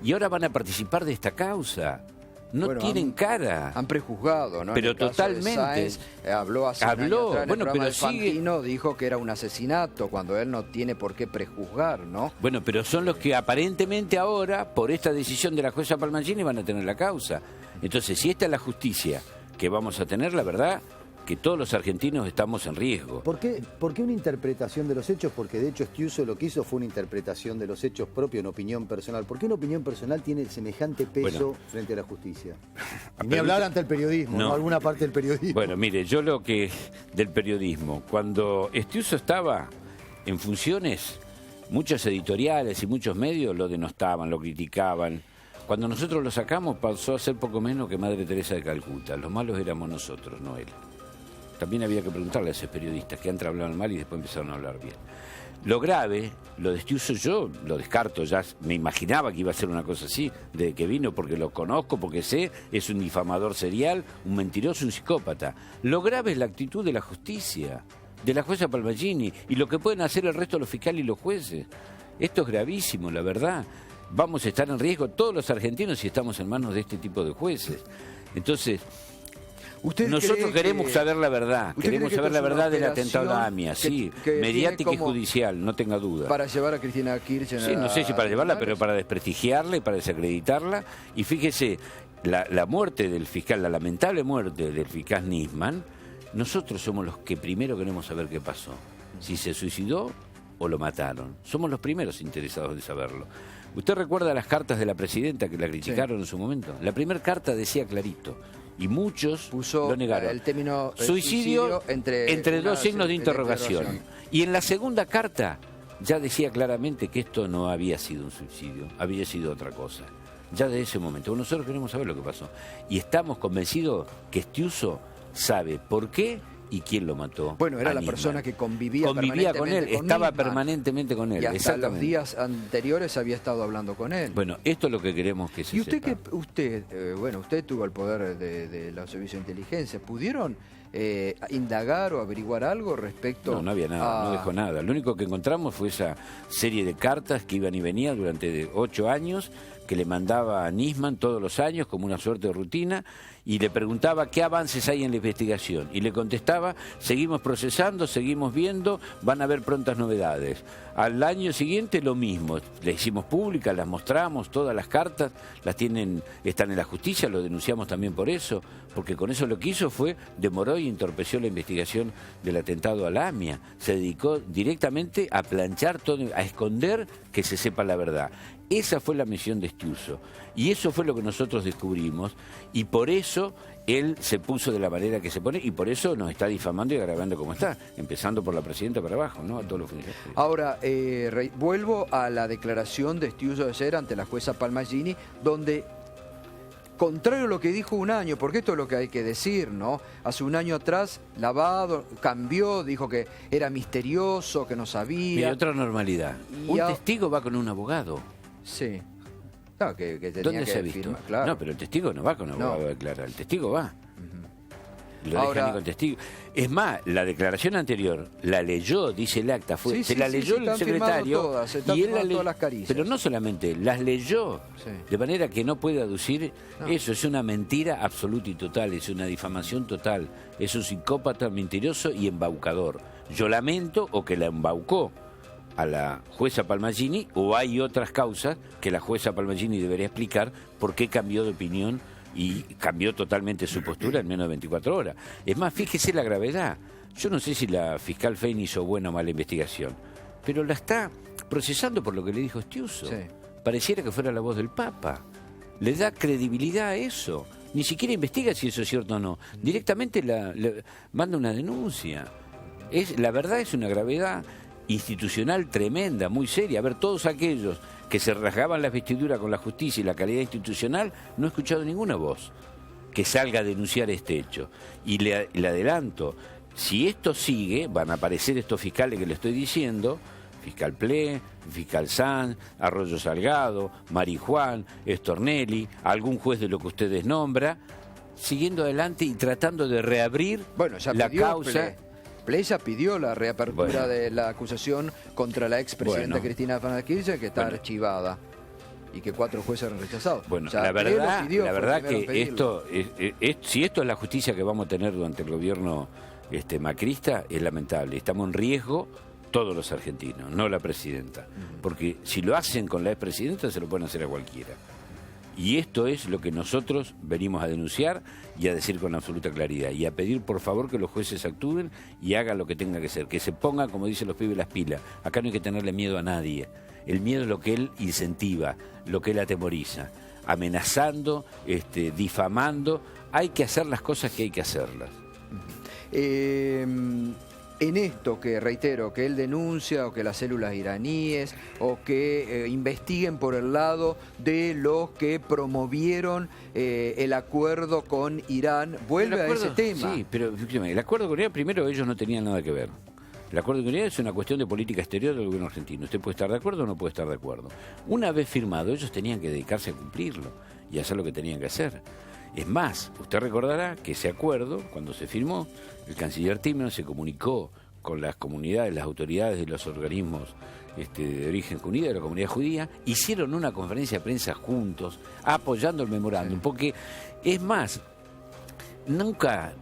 y ahora van a participar de esta causa. No tienen cara. Han prejuzgado, ¿no? Pero en el caso totalmente. De Sáenz, habló hace un año atrás en el programa de Fantino, dijo que era un asesinato, cuando él no tiene por qué prejuzgar, ¿no? Bueno, pero son los que aparentemente ahora, por esta decisión de la jueza Palmagini, van a tener la causa. Entonces, si esta es la justicia que vamos a tener, la verdad que todos los argentinos estamos en riesgo. ¿Por qué una interpretación de los hechos? Porque de hecho Estiuso lo que hizo fue una interpretación de los hechos propio en opinión personal. ¿Por qué una opinión personal tiene semejante peso frente a la justicia? Y ni hablar ante el periodismo, no alguna parte del periodismo. Bueno, mire, yo lo que del periodismo, cuando Estiuso estaba en funciones, muchos editoriales y muchos medios lo denostaban, lo criticaban. Cuando nosotros lo sacamos pasó a ser poco menos que Madre Teresa de Calcuta. Los malos éramos nosotros, no él. También había que preguntarle a esos periodistas que antes hablaban mal y después empezaron a hablar bien. Lo grave, lo de Estiuso yo lo descarto, ya me imaginaba que iba a ser una cosa así, desde que vino, porque lo conozco, porque sé, es un difamador serial, un mentiroso, un psicópata. Lo grave es la actitud de la justicia, de la jueza Palmagini, y lo que pueden hacer el resto de los fiscales y los jueces. Esto es gravísimo, la verdad. Vamos a estar en riesgo todos los argentinos si estamos en manos de este tipo de jueces. Entonces, nosotros queremos saber la verdad, queremos saber la verdad del atentado a la AMIA, sí, mediática y judicial, no tenga duda. Para llevar a Cristina Kirchner. Sí, no sé si para llevarla, pero para desprestigiarla y para desacreditarla. Y fíjese, la muerte del fiscal, la lamentable muerte del fiscal Nisman, nosotros somos los que primero queremos saber qué pasó. si se suicidó o lo mataron. Somos los primeros interesados en saberlo. ¿Usted recuerda las cartas de la presidenta que la criticaron en su momento? La primera carta decía clarito, y muchos puso lo negaron. El término suicidio entre dos signos de interrogación. Y en la segunda carta ya decía claramente que esto no había sido un suicidio, había sido otra cosa. Ya de ese momento. Nosotros queremos saber lo que pasó. Y estamos convencidos que Estiuso sabe por qué y quién lo mató. Bueno, era la Nisman. persona que convivía con él, permanentemente con estaba Nisman. Permanentemente con él. Y hasta Exactamente. los días anteriores había estado hablando con él. Bueno, esto es lo que queremos que se ¿Y usted sepa. usted tuvo el poder de la servicio de inteligencia? ¿Pudieron indagar o averiguar algo respecto No había nada, no dejó nada. Lo único que encontramos fue esa serie de cartas que iban y venían durante 8 años, que le mandaba a Nisman todos los años como una suerte de rutina, y le preguntaba qué avances hay en la investigación. Y le contestaba, seguimos procesando, seguimos viendo, van a haber prontas novedades. Al año siguiente lo mismo, le hicimos públicas, las mostramos, todas las cartas, están en la justicia, lo denunciamos también por eso, porque con eso lo que hizo fue, demoró y entorpeció la investigación del atentado a la AMIA. Se dedicó directamente a planchar todo, a esconder que se sepa la verdad. Esa fue la misión de Estiuso. Y eso fue lo que nosotros descubrimos. Y por eso él se puso de la manera que se pone. Y por eso nos está difamando y agravando como está. Empezando por la presidenta para abajo, ¿no? A todos los funcionarios. Ahora, vuelvo a la declaración de Estiuso de ayer ante la jueza Palmagini, donde, contrario a lo que dijo un año, porque esto es lo que hay que decir, ¿no? Hace un año atrás, lavado, cambió, dijo que era misterioso, que no sabía. Y otra normalidad. Un testigo va con un abogado. Sí. Claro, que tenía ¿Dónde que se ha visto? firmar, claro. No, pero el testigo no va con un abogado a declarar. El testigo va. Lo Ahora, dejan ir con testigo. Es más, la declaración anterior la leyó, dice el acta, se la leyó el secretario. Están firmando todas las caricias. Pero no solamente, las leyó. Sí. De manera que no puede aducir eso. Es una mentira absoluta y total, es una difamación total. Es un psicópata mentiroso y embaucador. Yo lamento o que la embaucó a la jueza Palmagini, o hay otras causas que la jueza Palmagini debería explicar por qué cambió de opinión y cambió totalmente su postura en menos de 24 horas. Es más, fíjese la gravedad. Yo no sé si la fiscal Fein hizo buena o mala investigación, pero la está procesando por lo que le dijo Estiuso. Sí. Pareciera que fuera la voz del Papa. Le da credibilidad a eso. Ni siquiera investiga si eso es cierto o no. Directamente le manda una denuncia. La verdad es una gravedad institucional tremenda, muy seria. A ver, todos aquellos que se rasgaban las vestiduras con la justicia y la calidad institucional, no he escuchado ninguna voz que salga a denunciar este hecho. Y le adelanto, si esto sigue, van a aparecer estos fiscales que le estoy diciendo, fiscal Ple, fiscal Sanz, Arroyo Salgado, Marijuán, Estornelli, algún juez de lo que ustedes nombran, siguiendo adelante y tratando de reabrir la causa. Ple ya pidió la reapertura de la acusación contra la expresidenta Cristina Fernández de Kirchner, que está archivada y que 4 jueces han rechazado. Bueno, o sea, la verdad que esto, si esto es la justicia que vamos a tener durante el gobierno macrista, es lamentable. Estamos en riesgo todos los argentinos, no la presidenta. Porque si lo hacen con la expresidenta, se lo pueden hacer a cualquiera. Y esto es lo que nosotros venimos a denunciar y a decir con absoluta claridad. Y a pedir, por favor, que los jueces actúen y hagan lo que tenga que ser. Que se pongan, como dicen los pibes, las pilas. Acá no hay que tenerle miedo a nadie. El miedo es lo que él incentiva, lo que él atemoriza. Amenazando, difamando. Hay que hacer las cosas que hay que hacerlas. En esto que reitero, que él denuncia o que las células iraníes o que investiguen por el lado de los que promovieron el acuerdo con Irán, vuelve a ese tema. Sí, pero el acuerdo con Irán, primero, ellos no tenían nada que ver. El acuerdo con Irán es una cuestión de política exterior del gobierno argentino. Usted puede estar de acuerdo o no puede estar de acuerdo. Una vez firmado, ellos tenían que dedicarse a cumplirlo y hacer lo que tenían que hacer. Es más, usted recordará que ese acuerdo, cuando se firmó, el canciller Timmermans se comunicó con las comunidades, las autoridades de los organismos de origen judío, de la comunidad judía, hicieron una conferencia de prensa juntos, apoyando el memorándum, porque, es más, nunca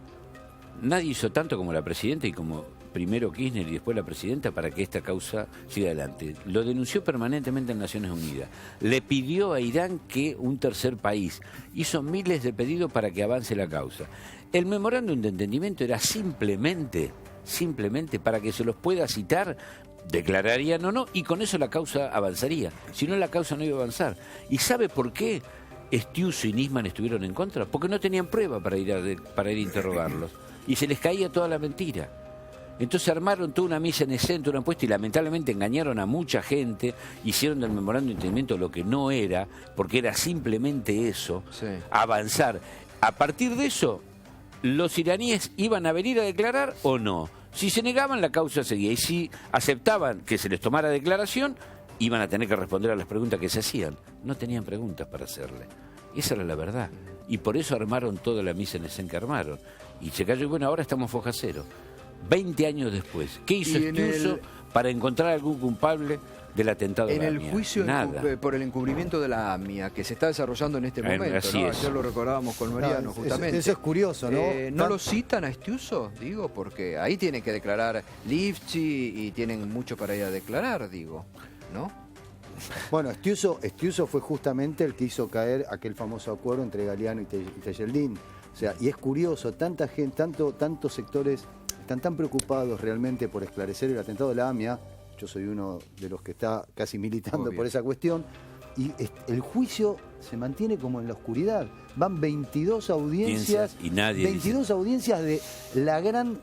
nadie hizo tanto como la presidenta y como primero Kirchner y después la presidenta para que esta causa siga adelante. Lo denunció permanentemente en Naciones Unidas. Le pidió a Irán que un tercer país hizo miles de pedidos para que avance la causa. El memorándum de entendimiento era simplemente simplemente para que se los pueda citar, declararían o no, y con eso la causa avanzaría. Si no, la causa no iba a avanzar. ¿Y sabe por qué Estiuso y Nisman estuvieron en contra? Porque no tenían prueba para ir a interrogarlos. Y se les caía toda la mentira. Entonces armaron toda una mise en escena, toda una apuesta, y lamentablemente engañaron a mucha gente, hicieron del memorándum de entendimiento lo que no era, porque era simplemente eso, avanzar. A partir de eso, los iraníes iban a venir a declarar o no. Si se negaban, la causa seguía, y si aceptaban que se les tomara declaración, iban a tener que responder a las preguntas que se hacían. No tenían preguntas para hacerle. Esa era la verdad. Y por eso armaron toda la mise en escena que armaron. Y se cayó, y bueno, ahora estamos foja cero. 20 años después, ¿qué hizo Estiuso para encontrar algún culpable del atentado de la AMIA? En el juicio Nada. por el encubrimiento de la AMIA, que se está desarrollando en este momento, así ¿no? es. Ayer lo recordábamos con Mariano, justamente. Eso es curioso, ¿no? ¿No lo citan a Estiuso? Digo, porque ahí tiene que declarar Lifchi y tienen mucho para ir a declarar, digo, ¿no? Bueno, Estiuso fue justamente el que hizo caer aquel famoso acuerdo entre Galeano y Tejeldín. O sea, y es curioso, tanta gente, tantos sectores están tan preocupados realmente por esclarecer el atentado de la AMIA. Yo soy uno de los que está casi militando por esa cuestión. Y el juicio se mantiene como en la oscuridad. Van 22 audiencias, y nadie 22 dice. Audiencias de la gran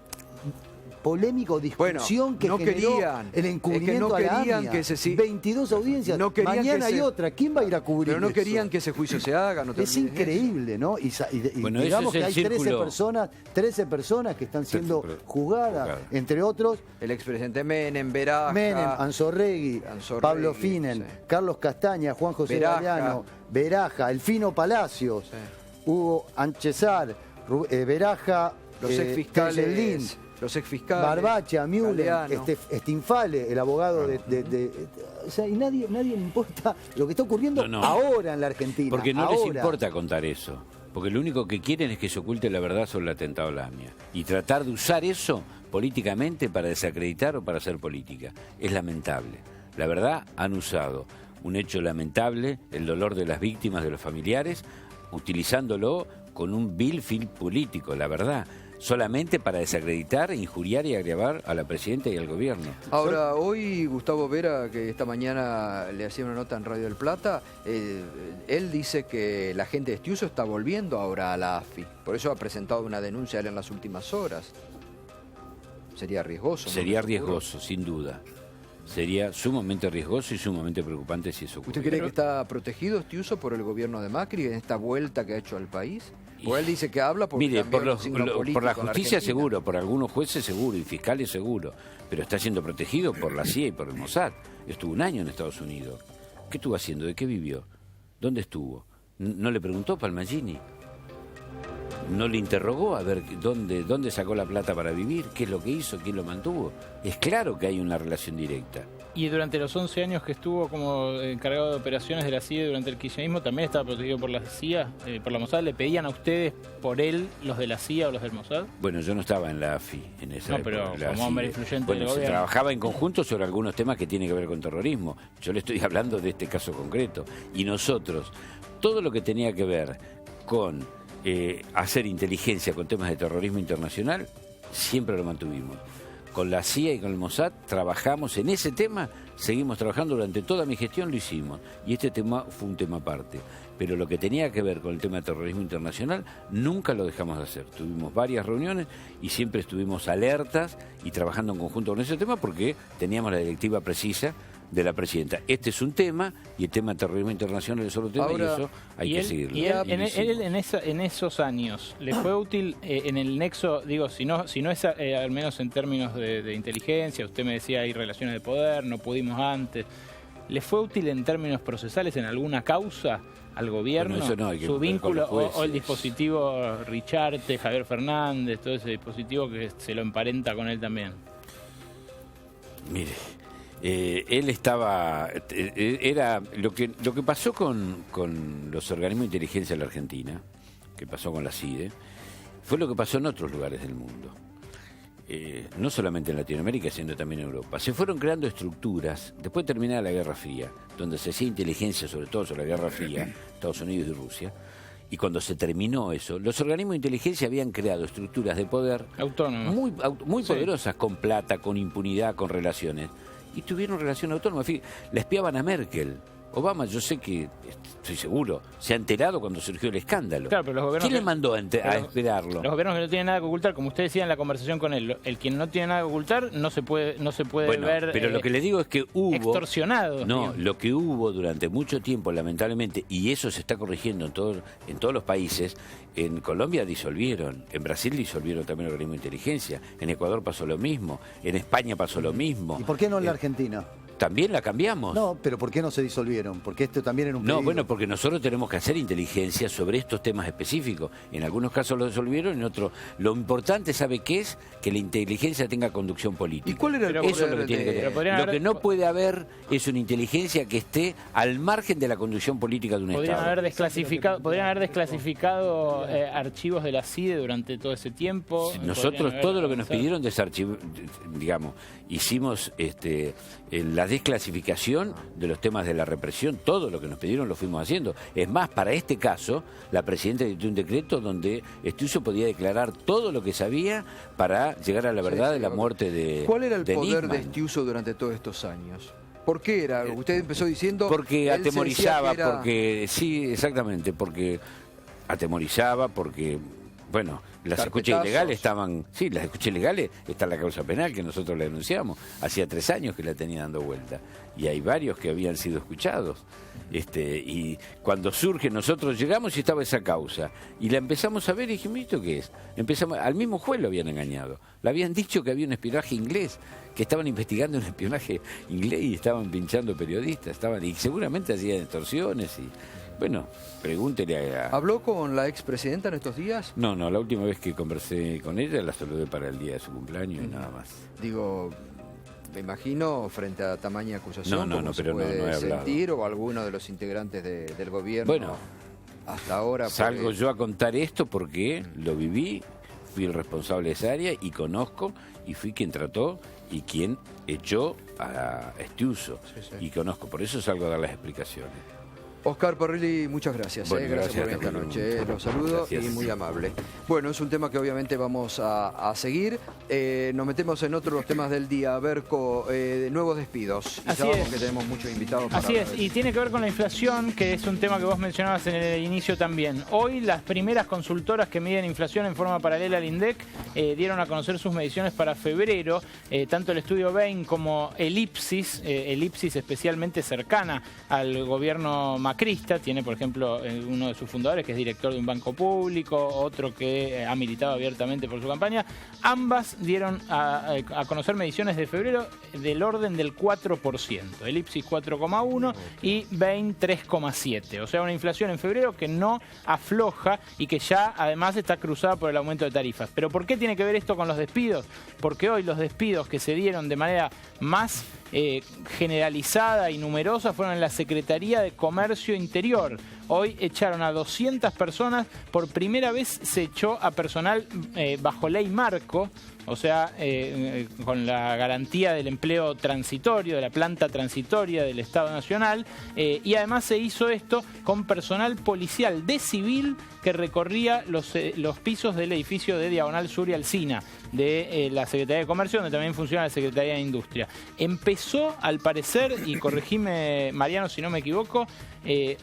polémica o discusión que no generó querían, el encubrimiento es que no a la querían AMIA. que se 22 audiencias. No querían Mañana que hay se- otra. ¿Quién va a ir a cubrir Pero no eso? querían que ese juicio se haga. No te Es olvides de eso. increíble, ¿no? Y Bueno, digamos ese que es hay el 13 personas que están siendo juzgadas, Claro. entre otros El expresidente Menem, Beraja, Menem, Anzorregui, Pablo Finen, sí. Carlos Castaña, Juan José Beraja. Galeano, Beraja, Elfino Palacios, Sí. Hugo Anchezar, Beraja, los exfiscales, Tejeldín, los exfiscales, Barbacha, Müller, Galeano. Stinfale, el abogado o sea, y nadie le importa lo que está ocurriendo No. ahora en la Argentina. Porque no les ahora. importa contar eso. Porque lo único que quieren es que se oculte la verdad sobre el atentado a la AMIA. Y tratar de usar eso políticamente para desacreditar o para hacer política. Es lamentable. La verdad, han usado un hecho lamentable, el dolor de las víctimas, de los familiares, utilizándolo con un vil fin político, la verdad. Solamente para desacreditar, injuriar y agravar a la presidenta y al gobierno. Ahora, hoy Gustavo Vera, que esta mañana le hacía una nota en Radio del Plata, él dice que la gente de Estiuso está volviendo ahora a la AFI. Por eso ha presentado una denuncia él en las últimas horas. Sería riesgoso, ¿no? Sería Seguro. riesgoso, sin duda. Sería sumamente riesgoso y sumamente preocupante si eso ocurre. ¿Usted cree que está protegido Estiuso por el gobierno de Macri en esta vuelta que ha hecho al país? Porque él dice que habla porque Mire, cambió por, el signo político por la en justicia Argentina. seguro, por algunos jueces seguro y fiscales seguro, pero está siendo protegido por la CIA y por el Mossad. Estuvo un año en Estados Unidos. ¿Qué estuvo haciendo? ¿De qué vivió? ¿Dónde estuvo? ¿No le preguntó Palmagini? ¿No le interrogó a ver dónde sacó la plata para vivir? ¿Qué es lo que hizo? ¿Quién lo mantuvo? Es claro que hay una relación directa. Y durante los 11 años que estuvo como encargado de operaciones de la CIA durante el kirchnerismo, ¿también estaba protegido por la CIA, por la Mossad? ¿Le pedían a ustedes por él los de la CIA o los del Mossad? Bueno, yo no estaba en la AFI en esa No, época. pero la como CIA. hombre influyente Bueno, del se gobierno. trabajaba en conjunto sobre algunos temas que tienen que ver con terrorismo. Yo le estoy hablando de este caso concreto. Y nosotros, todo lo que tenía que ver con hacer inteligencia con temas de terrorismo internacional, siempre lo mantuvimos. Con la CIA y con el Mossad trabajamos en ese tema, seguimos trabajando durante toda mi gestión, lo hicimos. Y este tema fue un tema aparte. Pero lo que tenía que ver con el tema de terrorismo internacional, nunca lo dejamos de hacer. Tuvimos varias reuniones y siempre estuvimos alertas y trabajando en conjunto con ese tema porque teníamos la directiva precisa de la presidenta. Este es un tema y el tema de terrorismo internacional es otro tema. Ahora, y eso hay que seguirlo. Y él, Y lo hicimos. en esos años, ¿le fue útil en el nexo, digo, si no es al menos en términos de inteligencia, usted me decía hay relaciones de poder, no pudimos antes, ¿le fue útil en términos procesales en alguna causa al gobierno? Bueno, eso no, hay que su ver con vínculo los jueces. o el dispositivo Richarte, Javier Fernández, todo ese dispositivo que se lo emparenta con él también. Mire, él estaba, era lo que pasó con los organismos de inteligencia de la Argentina, que pasó con la CIDE, fue lo que pasó en otros lugares del mundo. No solamente en Latinoamérica, sino también en Europa. Se fueron creando estructuras, después de terminar la Guerra Fría, donde se hacía inteligencia, sobre todo sobre la Guerra Fría, Estados Unidos y Rusia, Y cuando se terminó eso, los organismos de inteligencia habían creado estructuras de poder autónomas, muy poderosas, con plata, con impunidad, con relaciones. Y tuvieron relación autónoma. Le espiaban a Merkel. Obama, yo sé que, estoy seguro, se ha enterado cuando surgió el escándalo. Claro, pero los gobiernos ¿Quién le mandó a esperarlo? Los gobiernos que no tienen nada que ocultar, como usted decía en la conversación con él, el quien no tiene nada que ocultar no se puede ver pero lo que le digo es que hubo extorsionado. No, lo que hubo durante mucho tiempo, lamentablemente, y eso se está corrigiendo en todos los países. En Colombia disolvieron, en Brasil disolvieron también el organismo de inteligencia, en Ecuador pasó lo mismo, en España pasó lo mismo. ¿Y por qué no en la Argentina? También la cambiamos. No, pero ¿por qué no se disolvieron? Porque esto también era un pedido. No, bueno, porque nosotros tenemos que hacer inteligencia sobre estos temas específicos. En algunos casos lo disolvieron, en otros. Lo importante, ¿sabe qué es? Que la inteligencia tenga conducción política. ¿Y cuál era el Eso es poder lo que tiene que tener. Lo Lo que no puede haber es una inteligencia que esté al margen de la conducción política de un Podrían Estado. haber desclasificado archivos de la CIDE durante todo ese tiempo. Nosotros todo lo que nos pidieron desarchivar, digamos, hicimos la desclasificación de los temas de la represión, todo lo que nos pidieron lo fuimos haciendo. Es más, para este caso, la presidenta dictó un decreto donde Estiuso podía declarar todo lo que sabía para llegar a la verdad de la muerte de ¿Cuál era el poder Nisman. de Estiuso durante todos estos años? ¿Por qué era? Usted empezó diciendo... Porque él se atemorizaba, decía que era... porque... Sí, exactamente, porque atemorizaba, porque... Bueno, las escuchas ilegales estaban... Sí, las escuchas ilegales está en la causa penal que nosotros la denunciamos. Hacía 3 años que la tenía dando vuelta. Y hay varios que habían sido escuchados. Y cuando surge, nosotros llegamos y estaba esa causa. Y la empezamos a ver y dijimos, ¿esto qué es? Al mismo juez lo habían engañado. Le habían dicho que había un espionaje inglés, que estaban investigando un espionaje inglés y estaban pinchando periodistas. Y seguramente hacían extorsiones y... Bueno, pregúntele a... ¿Habló con la expresidenta en estos días? No, la última vez que conversé con ella la saludé para el día de su cumpleaños y nada más. Digo, me imagino, frente a tamaña acusación, No, como se pero puede no he hablado. sentir, o alguno de los integrantes del gobierno. Bueno, hasta ahora... salgo yo a contar esto porque lo viví, fui el responsable de esa área y conozco, y fui quien trató y quien echó a Estiuso. Sí. Y conozco, por eso salgo a dar las explicaciones. Oscar Parrilli, muchas gracias. Bueno, gracias por venir esta gracias, noche. Los saludo gracias. y muy amable. Bueno, es un tema que obviamente vamos a seguir. Nos metemos en otros temas del día. Berco, nuevos despidos. Y Así sabemos es. que tenemos muchos invitados para Así hablar es, de y eso. tiene que ver con la inflación, que es un tema que vos mencionabas en el inicio también. Hoy las primeras consultoras que miden inflación en forma paralela al INDEC dieron a conocer sus mediciones para febrero, tanto el estudio Bain como el Ipsis especialmente cercana al gobierno macrista, tiene por ejemplo uno de sus fundadores que es director de un banco público, otro que ha militado abiertamente por su campaña. Ambas dieron a conocer mediciones de febrero del orden del 4%, el Ipsis 4,1 y Bain 3,7, o sea una inflación en febrero que no afloja y que ya además está cruzada por el aumento de tarifas. ¿Pero por qué tiene que ver esto con los despidos? Porque hoy los despidos que se dieron de manera más generalizada y numerosa fueron en la Secretaría de Comercio Interior. Hoy echaron a 200 personas, por primera vez se echó a personal bajo ley marco, o sea, con la garantía del empleo transitorio, de la planta transitoria del Estado Nacional, y además se hizo esto con personal policial de civil que recorría los pisos del edificio de Diagonal Sur y Alsina, de la Secretaría de Comercio, donde también funciona la Secretaría de Industria. Empezó, al parecer, y corregime Mariano si no me equivoco,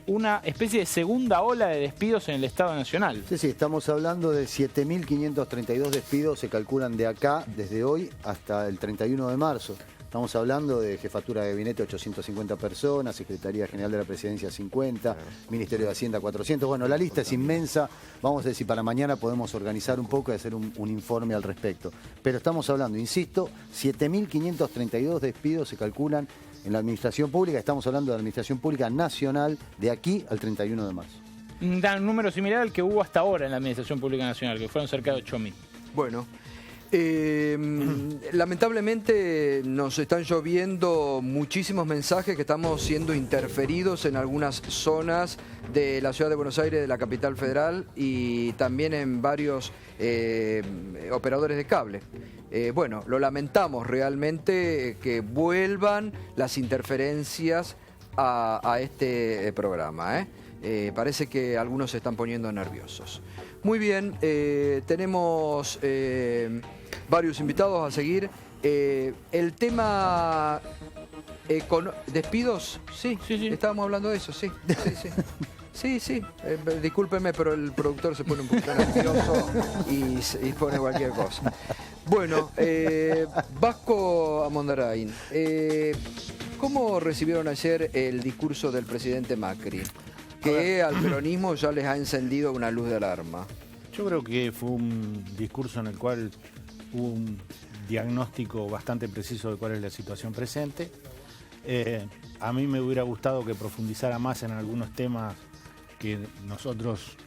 una especie de segunda ola de despidos en el Estado Nacional. Sí, estamos hablando de 7.532 despidos, se calculan de acá, desde hoy hasta el 31 de marzo. Estamos hablando de Jefatura de Gabinete 850 personas, Secretaría General de la Presidencia 50, Ministerio de Hacienda 400. Bueno, la lista es inmensa. Vamos a ver si para mañana podemos organizar un poco y hacer un informe al respecto. Pero estamos hablando, insisto, 7.532 despidos se calculan en la Administración Pública. Estamos hablando de la Administración Pública Nacional de aquí al 31 de marzo. Da un número similar al que hubo hasta ahora en la Administración Pública Nacional, que fueron cerca de 8.000. Bueno, lamentablemente nos están lloviendo muchísimos mensajes que estamos siendo interferidos en algunas zonas de la ciudad de Buenos Aires, de la capital federal, y también en varios operadores de cable. Bueno, lo lamentamos realmente que vuelvan las interferencias a este programa, Parece que algunos se están poniendo nerviosos. Muy bien, tenemos varios invitados a seguir. El tema... ¿Despidos? Sí, estábamos hablando de eso, sí. Sí. Discúlpeme, pero el productor se pone un poquito nervioso y pone cualquier cosa. Bueno, Vasco Amondarain, ¿cómo recibieron ayer el discurso del presidente Macri? Que al peronismo ya les ha encendido una luz de alarma. Yo creo que fue un discurso en el cual hubo un diagnóstico bastante preciso de cuál es la situación presente. A mí me hubiera gustado que profundizara más en algunos temas que nosotros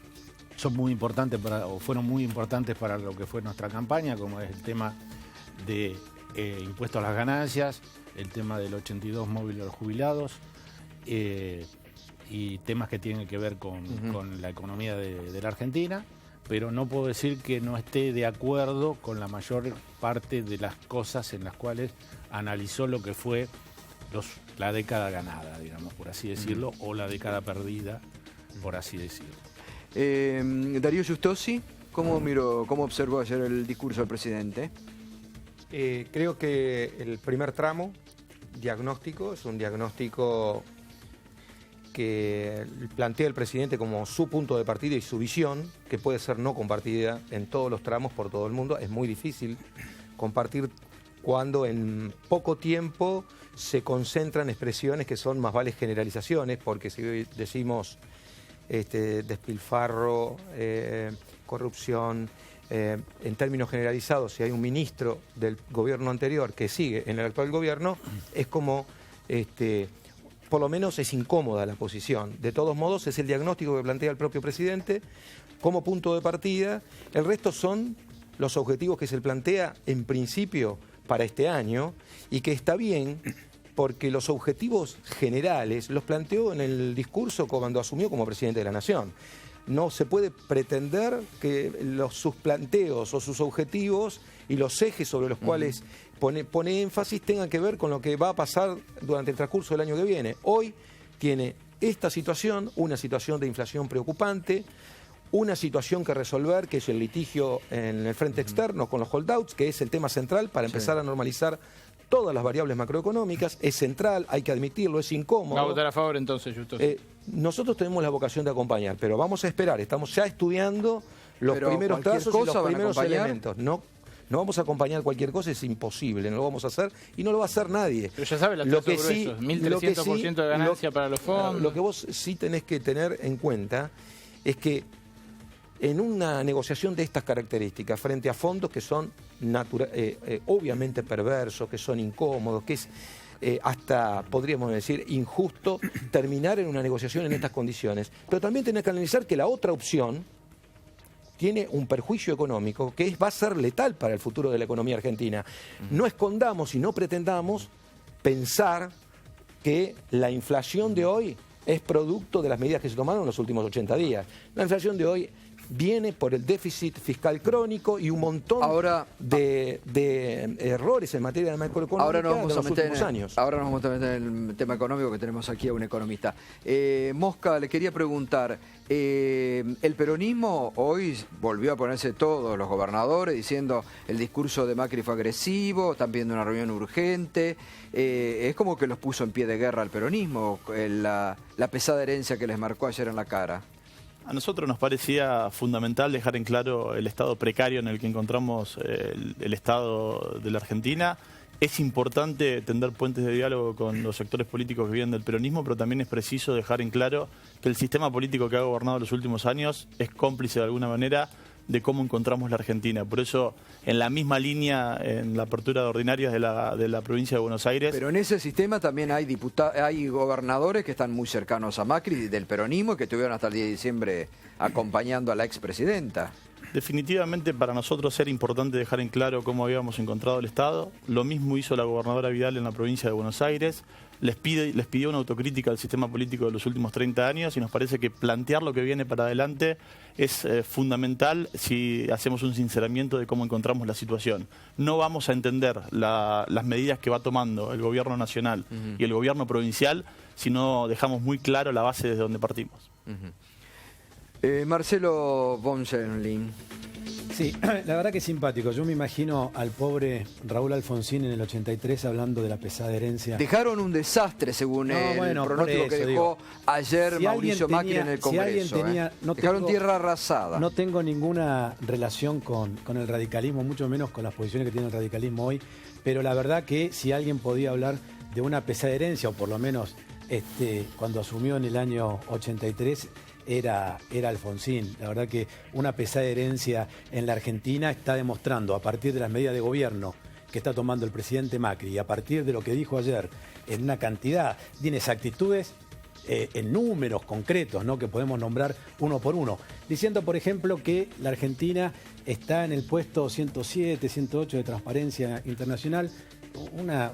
son muy importantes o fueron muy importantes para lo que fue nuestra campaña, como es el tema de impuestos a las ganancias, el tema del 82 móvil de los jubilados, y temas que tienen que ver con la economía de la Argentina, pero no puedo decir que no esté de acuerdo con la mayor parte de las cosas en las cuales analizó lo que fue la década ganada, digamos, por así decirlo, o la década perdida, por así decirlo. Darío Giustosi, ¿cómo observó ayer el discurso del presidente? Creo que el primer tramo diagnóstico es un diagnóstico que plantea el presidente como su punto de partida y su visión, que puede ser no compartida en todos los tramos por todo el mundo. Es muy difícil compartir cuando en poco tiempo se concentran expresiones que son más vale generalizaciones, porque si decimos despilfarro, corrupción, en términos generalizados, si hay un ministro del gobierno anterior que sigue en el actual gobierno, es como... por lo menos es incómoda la posición. De todos modos, es el diagnóstico que plantea el propio presidente como punto de partida. El resto son los objetivos que se plantea en principio para este año y que está bien porque los objetivos generales los planteó en el discurso cuando asumió como presidente de la Nación. No se puede pretender que sus planteos o sus objetivos y los ejes sobre los cuales pone énfasis tengan que ver con lo que va a pasar durante el transcurso del año que viene. Hoy tiene esta situación, una situación de inflación preocupante, una situación que resolver, que es el litigio en el frente externo con los holdouts, que es el tema central para empezar a normalizar todas las variables macroeconómicas. Es central, hay que admitirlo, es incómodo. ¿Va a votar a favor entonces, Justo? Nosotros tenemos la vocación de acompañar, pero vamos a esperar. Estamos ya estudiando los primeros trazos y los primeros elementos. No vamos a acompañar cualquier cosa, es imposible, no lo vamos a hacer y no lo va a hacer nadie. Pero ya sabe la tasa de gruesos, 1.300% de ganancia para los fondos. Lo que vos sí tenés que tener en cuenta es que en una negociación de estas características, frente a fondos que son obviamente perversos, que son incómodos, que es hasta, podríamos decir, injusto terminar en una negociación en estas condiciones, pero también tenés que analizar que la otra opción tiene un perjuicio económico que va a ser letal para el futuro de la economía argentina. No escondamos y no pretendamos pensar que la inflación de hoy es producto de las medidas que se tomaron en los últimos 80 días. La inflación de hoy viene por el déficit fiscal crónico y un montón de errores en materia de macroeconomía de los últimos años. Ahora nos vamos a meter en el tema económico, que tenemos aquí a un economista. Mosca, le quería preguntar, el peronismo hoy volvió a ponerse todos los gobernadores diciendo el discurso de Macri fue agresivo, están pidiendo una reunión urgente, es como que los puso en pie de guerra al peronismo, la pesada herencia que les marcó ayer en la cara. A nosotros nos parecía fundamental dejar en claro el estado precario en el que encontramos el Estado de la Argentina. Es importante tender puentes de diálogo con los sectores políticos que vienen del peronismo, pero también es preciso dejar en claro que el sistema político que ha gobernado los últimos años es cómplice de alguna manera de cómo encontramos la Argentina. Por eso, en la misma línea, en la apertura de ordinarias de la provincia de Buenos Aires... Pero en ese sistema también hay gobernadores que están muy cercanos a Macri, del peronismo, y que estuvieron hasta el 10 de diciembre acompañando a la expresidenta. Definitivamente para nosotros era importante dejar en claro cómo habíamos encontrado el Estado. Lo mismo hizo la gobernadora Vidal en la provincia de Buenos Aires. Les pidió una autocrítica al sistema político de los últimos 30 años y nos parece que plantear lo que viene para adelante es fundamental si hacemos un sinceramiento de cómo encontramos la situación. No vamos a entender las medidas que va tomando el gobierno nacional y el gobierno provincial si no dejamos muy claro la base desde donde partimos. Marcelo von Scherling. Sí, la verdad que es simpático. Yo me imagino al pobre Raúl Alfonsín en el 83 hablando de la pesada herencia. Dejaron un desastre, según el pronóstico que dejó ayer Mauricio Macri en el Congreso. Dejaron tierra arrasada. No tengo ninguna relación con el radicalismo, mucho menos con las posiciones que tiene el radicalismo hoy, pero la verdad que si alguien podía hablar de una pesada herencia, o por lo menos cuando asumió en el año 83, era Alfonsín. La verdad que una pesada herencia en la Argentina está demostrando, a partir de las medidas de gobierno que está tomando el presidente Macri y a partir de lo que dijo ayer, en una cantidad de inexactitudes, en números concretos, ¿no?, que podemos nombrar uno por uno, diciendo, por ejemplo, que la Argentina está en el puesto 107, 108 de Transparencia Internacional, una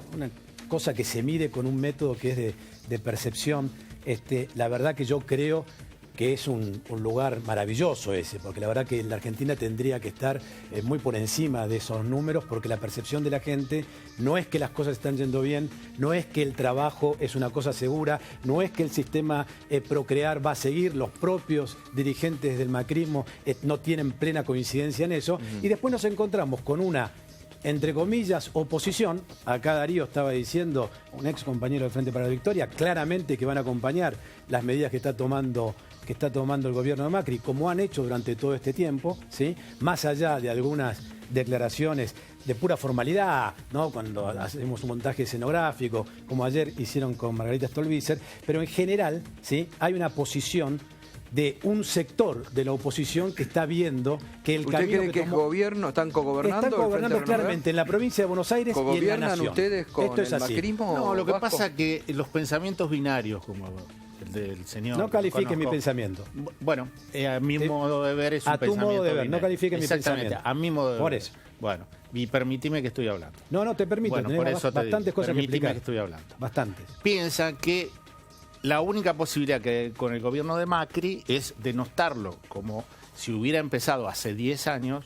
cosa que se mide con un método que es de percepción. La verdad que yo creo que es un lugar maravilloso ese, porque la verdad que la Argentina tendría que estar muy por encima de esos números, porque la percepción de la gente no es que las cosas están yendo bien, no es que el trabajo es una cosa segura, no es que el sistema Procrear va a seguir, los propios dirigentes del macrismo no tienen plena coincidencia en eso, y después nos encontramos con una, entre comillas, oposición. Acá Darío estaba diciendo, un ex compañero del Frente para la Victoria, claramente que van a acompañar las medidas que está tomando el gobierno de Macri, como han hecho durante todo este tiempo, ¿sí? Más allá de algunas declaraciones de pura formalidad, ¿no?, cuando hacemos un montaje escenográfico, como ayer hicieron con Margarita Stolbizer, pero en general, ¿sí?, hay una posición de un sector de la oposición que está viendo que el camino cree que el gobierno están cogobernando? Están gobernando claramente en la provincia de Buenos Aires y en la nación. ¿Ustedes con Esto es el así. macrismo? No, lo que Vasco? pasa es que los pensamientos binarios, como el del señor... No califique mi pensamiento. Bueno, a mi modo de ver es un pensamiento a tu modo de ver, binario. no califique mi Exactamente, pensamiento. a mi modo de ver. Por eso. Bueno, y permitime que estoy hablando. No, te permito. Bueno, por eso te bastantes digo, cosas que permitime explicar. que estoy hablando. Bastantes. Piensan que la única posibilidad que con el gobierno de Macri es denostarlo, como si hubiera empezado hace 10 años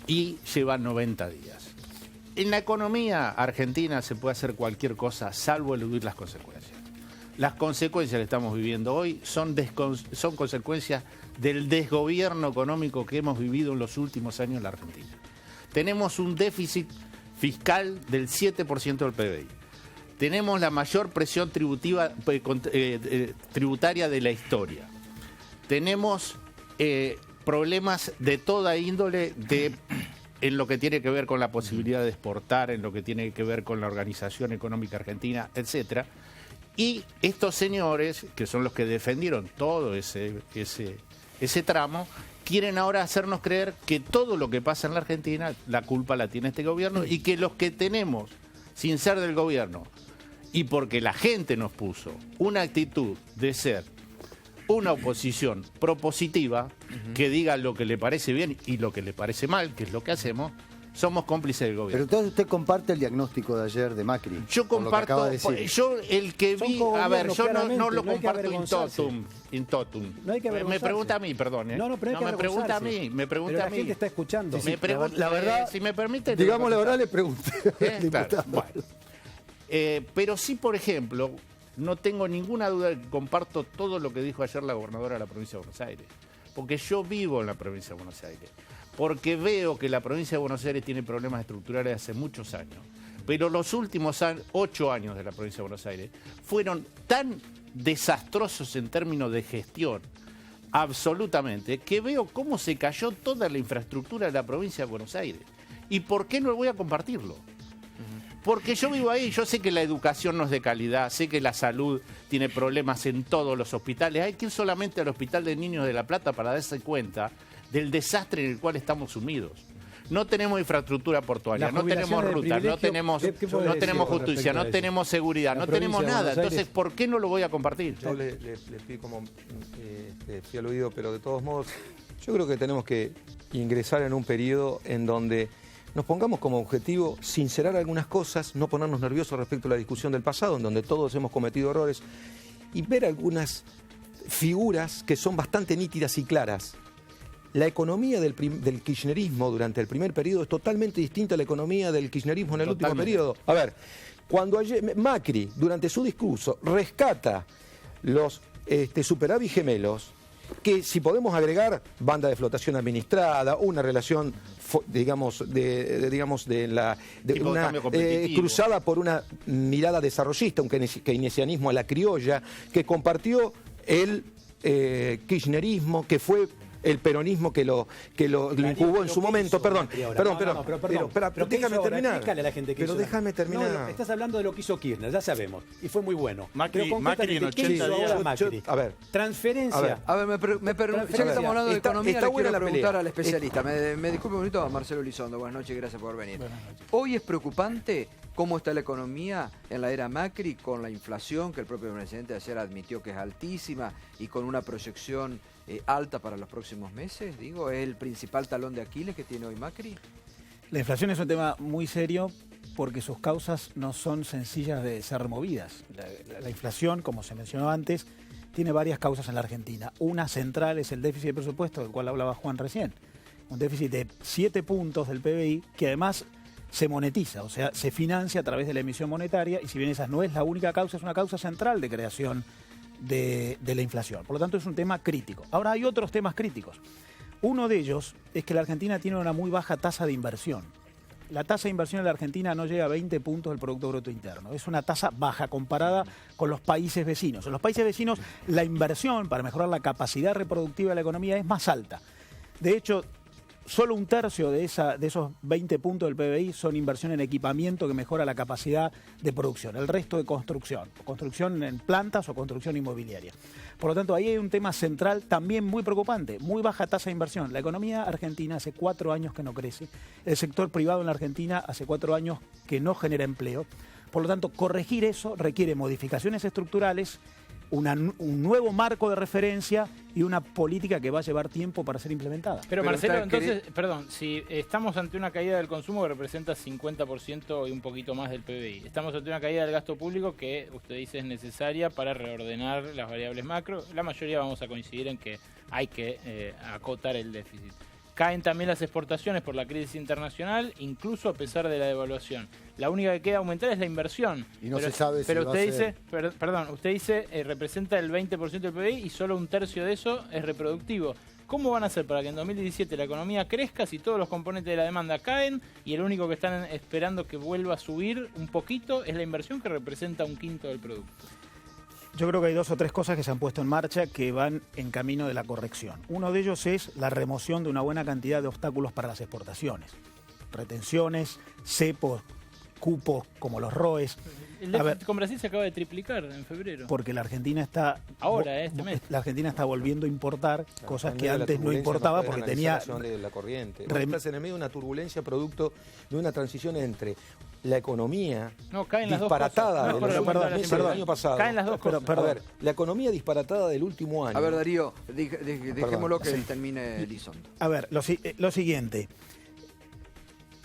y lleva 90 días. En la economía argentina se puede hacer cualquier cosa salvo eludir las consecuencias. Las consecuencias que estamos viviendo hoy son consecuencias del desgobierno económico que hemos vivido en los últimos años en la Argentina. Tenemos un déficit fiscal del 7% del PBI. Tenemos la mayor presión tributaria de la historia. Tenemos problemas de toda índole en lo que tiene que ver con la posibilidad de exportar, en lo que tiene que ver con la organización económica argentina, etcétera. Y estos señores, que son los que defendieron todo ese tramo, quieren ahora hacernos creer que todo lo que pasa en la Argentina, la culpa la tiene este gobierno, y que los que tenemos, sin ser del gobierno, y porque la gente nos puso una actitud de ser una oposición propositiva, que diga lo que le parece bien y lo que le parece mal, que es lo que hacemos, somos cómplices del gobierno. Pero entonces usted comparte el diagnóstico de ayer de Macri. Yo comparto, yo el que vi, a ver, yo no lo comparto in totum. No hay que me pregunta a mí, perdón. No, pero me pregunta a mí, pero la gente está escuchando. La verdad, si me permite, digamos la verdad, le pregunté. Claro, bueno. Pero sí, por ejemplo, no tengo ninguna duda de que comparto todo lo que dijo ayer la gobernadora de la provincia de Buenos Aires. Porque yo vivo en la provincia de Buenos Aires. Porque veo que la provincia de Buenos Aires tiene problemas estructurales hace muchos años. Pero los últimos 8 años de la provincia de Buenos Aires fueron tan desastrosos en términos de gestión, absolutamente, que veo cómo se cayó toda la infraestructura de la provincia de Buenos Aires. ¿Y por qué no voy a compartirlo? Porque yo vivo ahí, yo sé que la educación no es de calidad, sé que la salud tiene problemas en todos los hospitales. Hay que ir solamente al Hospital de Niños de La Plata para darse cuenta del desastre en el cual estamos sumidos. No tenemos infraestructura portuaria, no tenemos rutas, no tenemos justicia, no tenemos seguridad, no tenemos nada. Entonces, ¿por qué no lo voy a compartir? Yo le pido como fui aludido, pero de todos modos, yo creo que tenemos que ingresar en un periodo en donde nos pongamos como objetivo sincerar algunas cosas, no ponernos nerviosos respecto a la discusión del pasado, en donde todos hemos cometido errores, y ver algunas figuras que son bastante nítidas y claras. La economía del kirchnerismo durante el primer periodo es totalmente distinta a la economía del kirchnerismo en el último periodo. A ver, cuando Macri, durante su discurso, rescata los superávit gemelos, que si podemos agregar banda de flotación administrada, una relación cruzada por una mirada desarrollista, un keynesianismo a la criolla, que compartió el kirchnerismo, que fue el peronismo que lo incubó en su momento. Perdón, déjame terminar. Déjame terminar. No, estás hablando de lo que hizo Kirchner, ya sabemos, y fue muy bueno. Macri en 80 días. A ver, transferencia. A ver, ya que estamos hablando de economía, le quiero preguntar al especialista. Me disculpe un momento a Marcelo Elizondo. Buenas noches, gracias por venir. Hoy es preocupante cómo está la economía en la era Macri, con la inflación que el propio presidente ayer admitió que es altísima y con una proyección alta para los próximos meses. Digo, ¿es el principal talón de Aquiles que tiene hoy Macri? La inflación es un tema muy serio porque sus causas no son sencillas de ser removidas. La inflación, como se mencionó antes, tiene varias causas en la Argentina. Una central es el déficit de presupuesto, del cual hablaba Juan recién. Un déficit de 7 puntos del PBI, que además se monetiza, o sea, se financia a través de la emisión monetaria, y si bien esa no es la única causa, es una causa central de creación de la inflación. Por lo tanto, es un tema crítico. Ahora, hay otros temas críticos. Uno de ellos es que la Argentina tiene una muy baja tasa de inversión. La tasa de inversión en la Argentina no llega a 20 puntos del Producto Bruto Interno. Es una tasa baja comparada con los países vecinos. En los países vecinos, la inversión para mejorar la capacidad reproductiva de la economía es más alta. De hecho, solo un tercio de esos 20 puntos del PBI son inversión en equipamiento que mejora la capacidad de producción. El resto de construcción en plantas o construcción inmobiliaria. Por lo tanto, ahí hay un tema central también muy preocupante, muy baja tasa de inversión. La economía argentina hace 4 años que no crece. El sector privado en la Argentina hace 4 años que no genera empleo. Por lo tanto, corregir eso requiere modificaciones estructurales, un nuevo marco de referencia y una política que va a llevar tiempo para ser implementada. Pero Marcelo, entonces, perdón, si estamos ante una caída del consumo que representa 50% y un poquito más del PBI, estamos ante una caída del gasto público que usted dice es necesaria para reordenar las variables macro, la mayoría vamos a coincidir en que hay que acotar el déficit. Caen también las exportaciones por la crisis internacional, incluso a pesar de la devaluación. La única que queda aumentar es la inversión. Y no se sabe si va a ser... usted dice representa el 20% del PBI y solo un tercio de eso es reproductivo. ¿Cómo van a hacer para que en 2017 la economía crezca si todos los componentes de la demanda caen y el único que están esperando que vuelva a subir un poquito es la inversión, que representa un quinto del producto? Yo creo que hay 2 o 3 cosas que se han puesto en marcha que van en camino de la corrección. Uno de ellos es la remoción de una buena cantidad de obstáculos para las exportaciones. Retenciones, cepos, cupos como los ROEs. El déficit con Brasil se acaba de triplicar en febrero. Porque la Argentina está... Ahora, este mes. La Argentina está volviendo a importar cosas que antes no importaba porque tenía... de la corriente. Estás en el medio de una turbulencia producto de una transición entre la economía disparatada del año pasado. Caen las dos cosas. A ver, la economía disparatada del último año. A ver, Darío, dejémoslo que termine Elizondo. A ver, lo siguiente.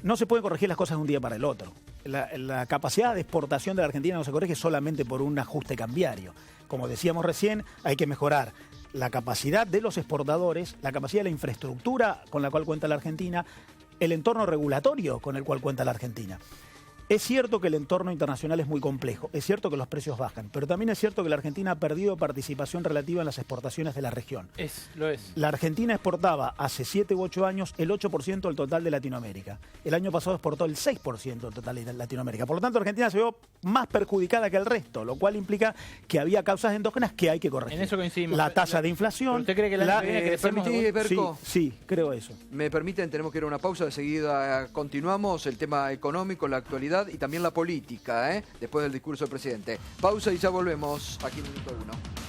No se pueden corregir las cosas de un día para el otro. La capacidad de exportación de la Argentina no se corrige solamente por un ajuste cambiario. Como decíamos recién, hay que mejorar la capacidad de los exportadores, la capacidad de la infraestructura con la cual cuenta la Argentina, el entorno regulatorio con el cual cuenta la Argentina. Es cierto que el entorno internacional es muy complejo, es cierto que los precios bajan, pero también es cierto que la Argentina ha perdido participación relativa en las exportaciones de la región. Lo es. La Argentina exportaba hace 7 u 8 años el 8% del total de Latinoamérica. El año pasado exportó el 6% del total de Latinoamérica. Por lo tanto, Argentina se vio más perjudicada que el resto, lo cual implica que había causas endógenas que hay que corregir. En eso coincidimos. La tasa de inflación... ¿Usted cree que el año que viene crecemos? Berco? Sí, creo eso. Me permiten, tenemos que ir a una pausa, de seguida continuamos el tema económico, la actualidad y también la política, después del discurso del presidente. Pausa y ya volvemos aquí en Minuto 1.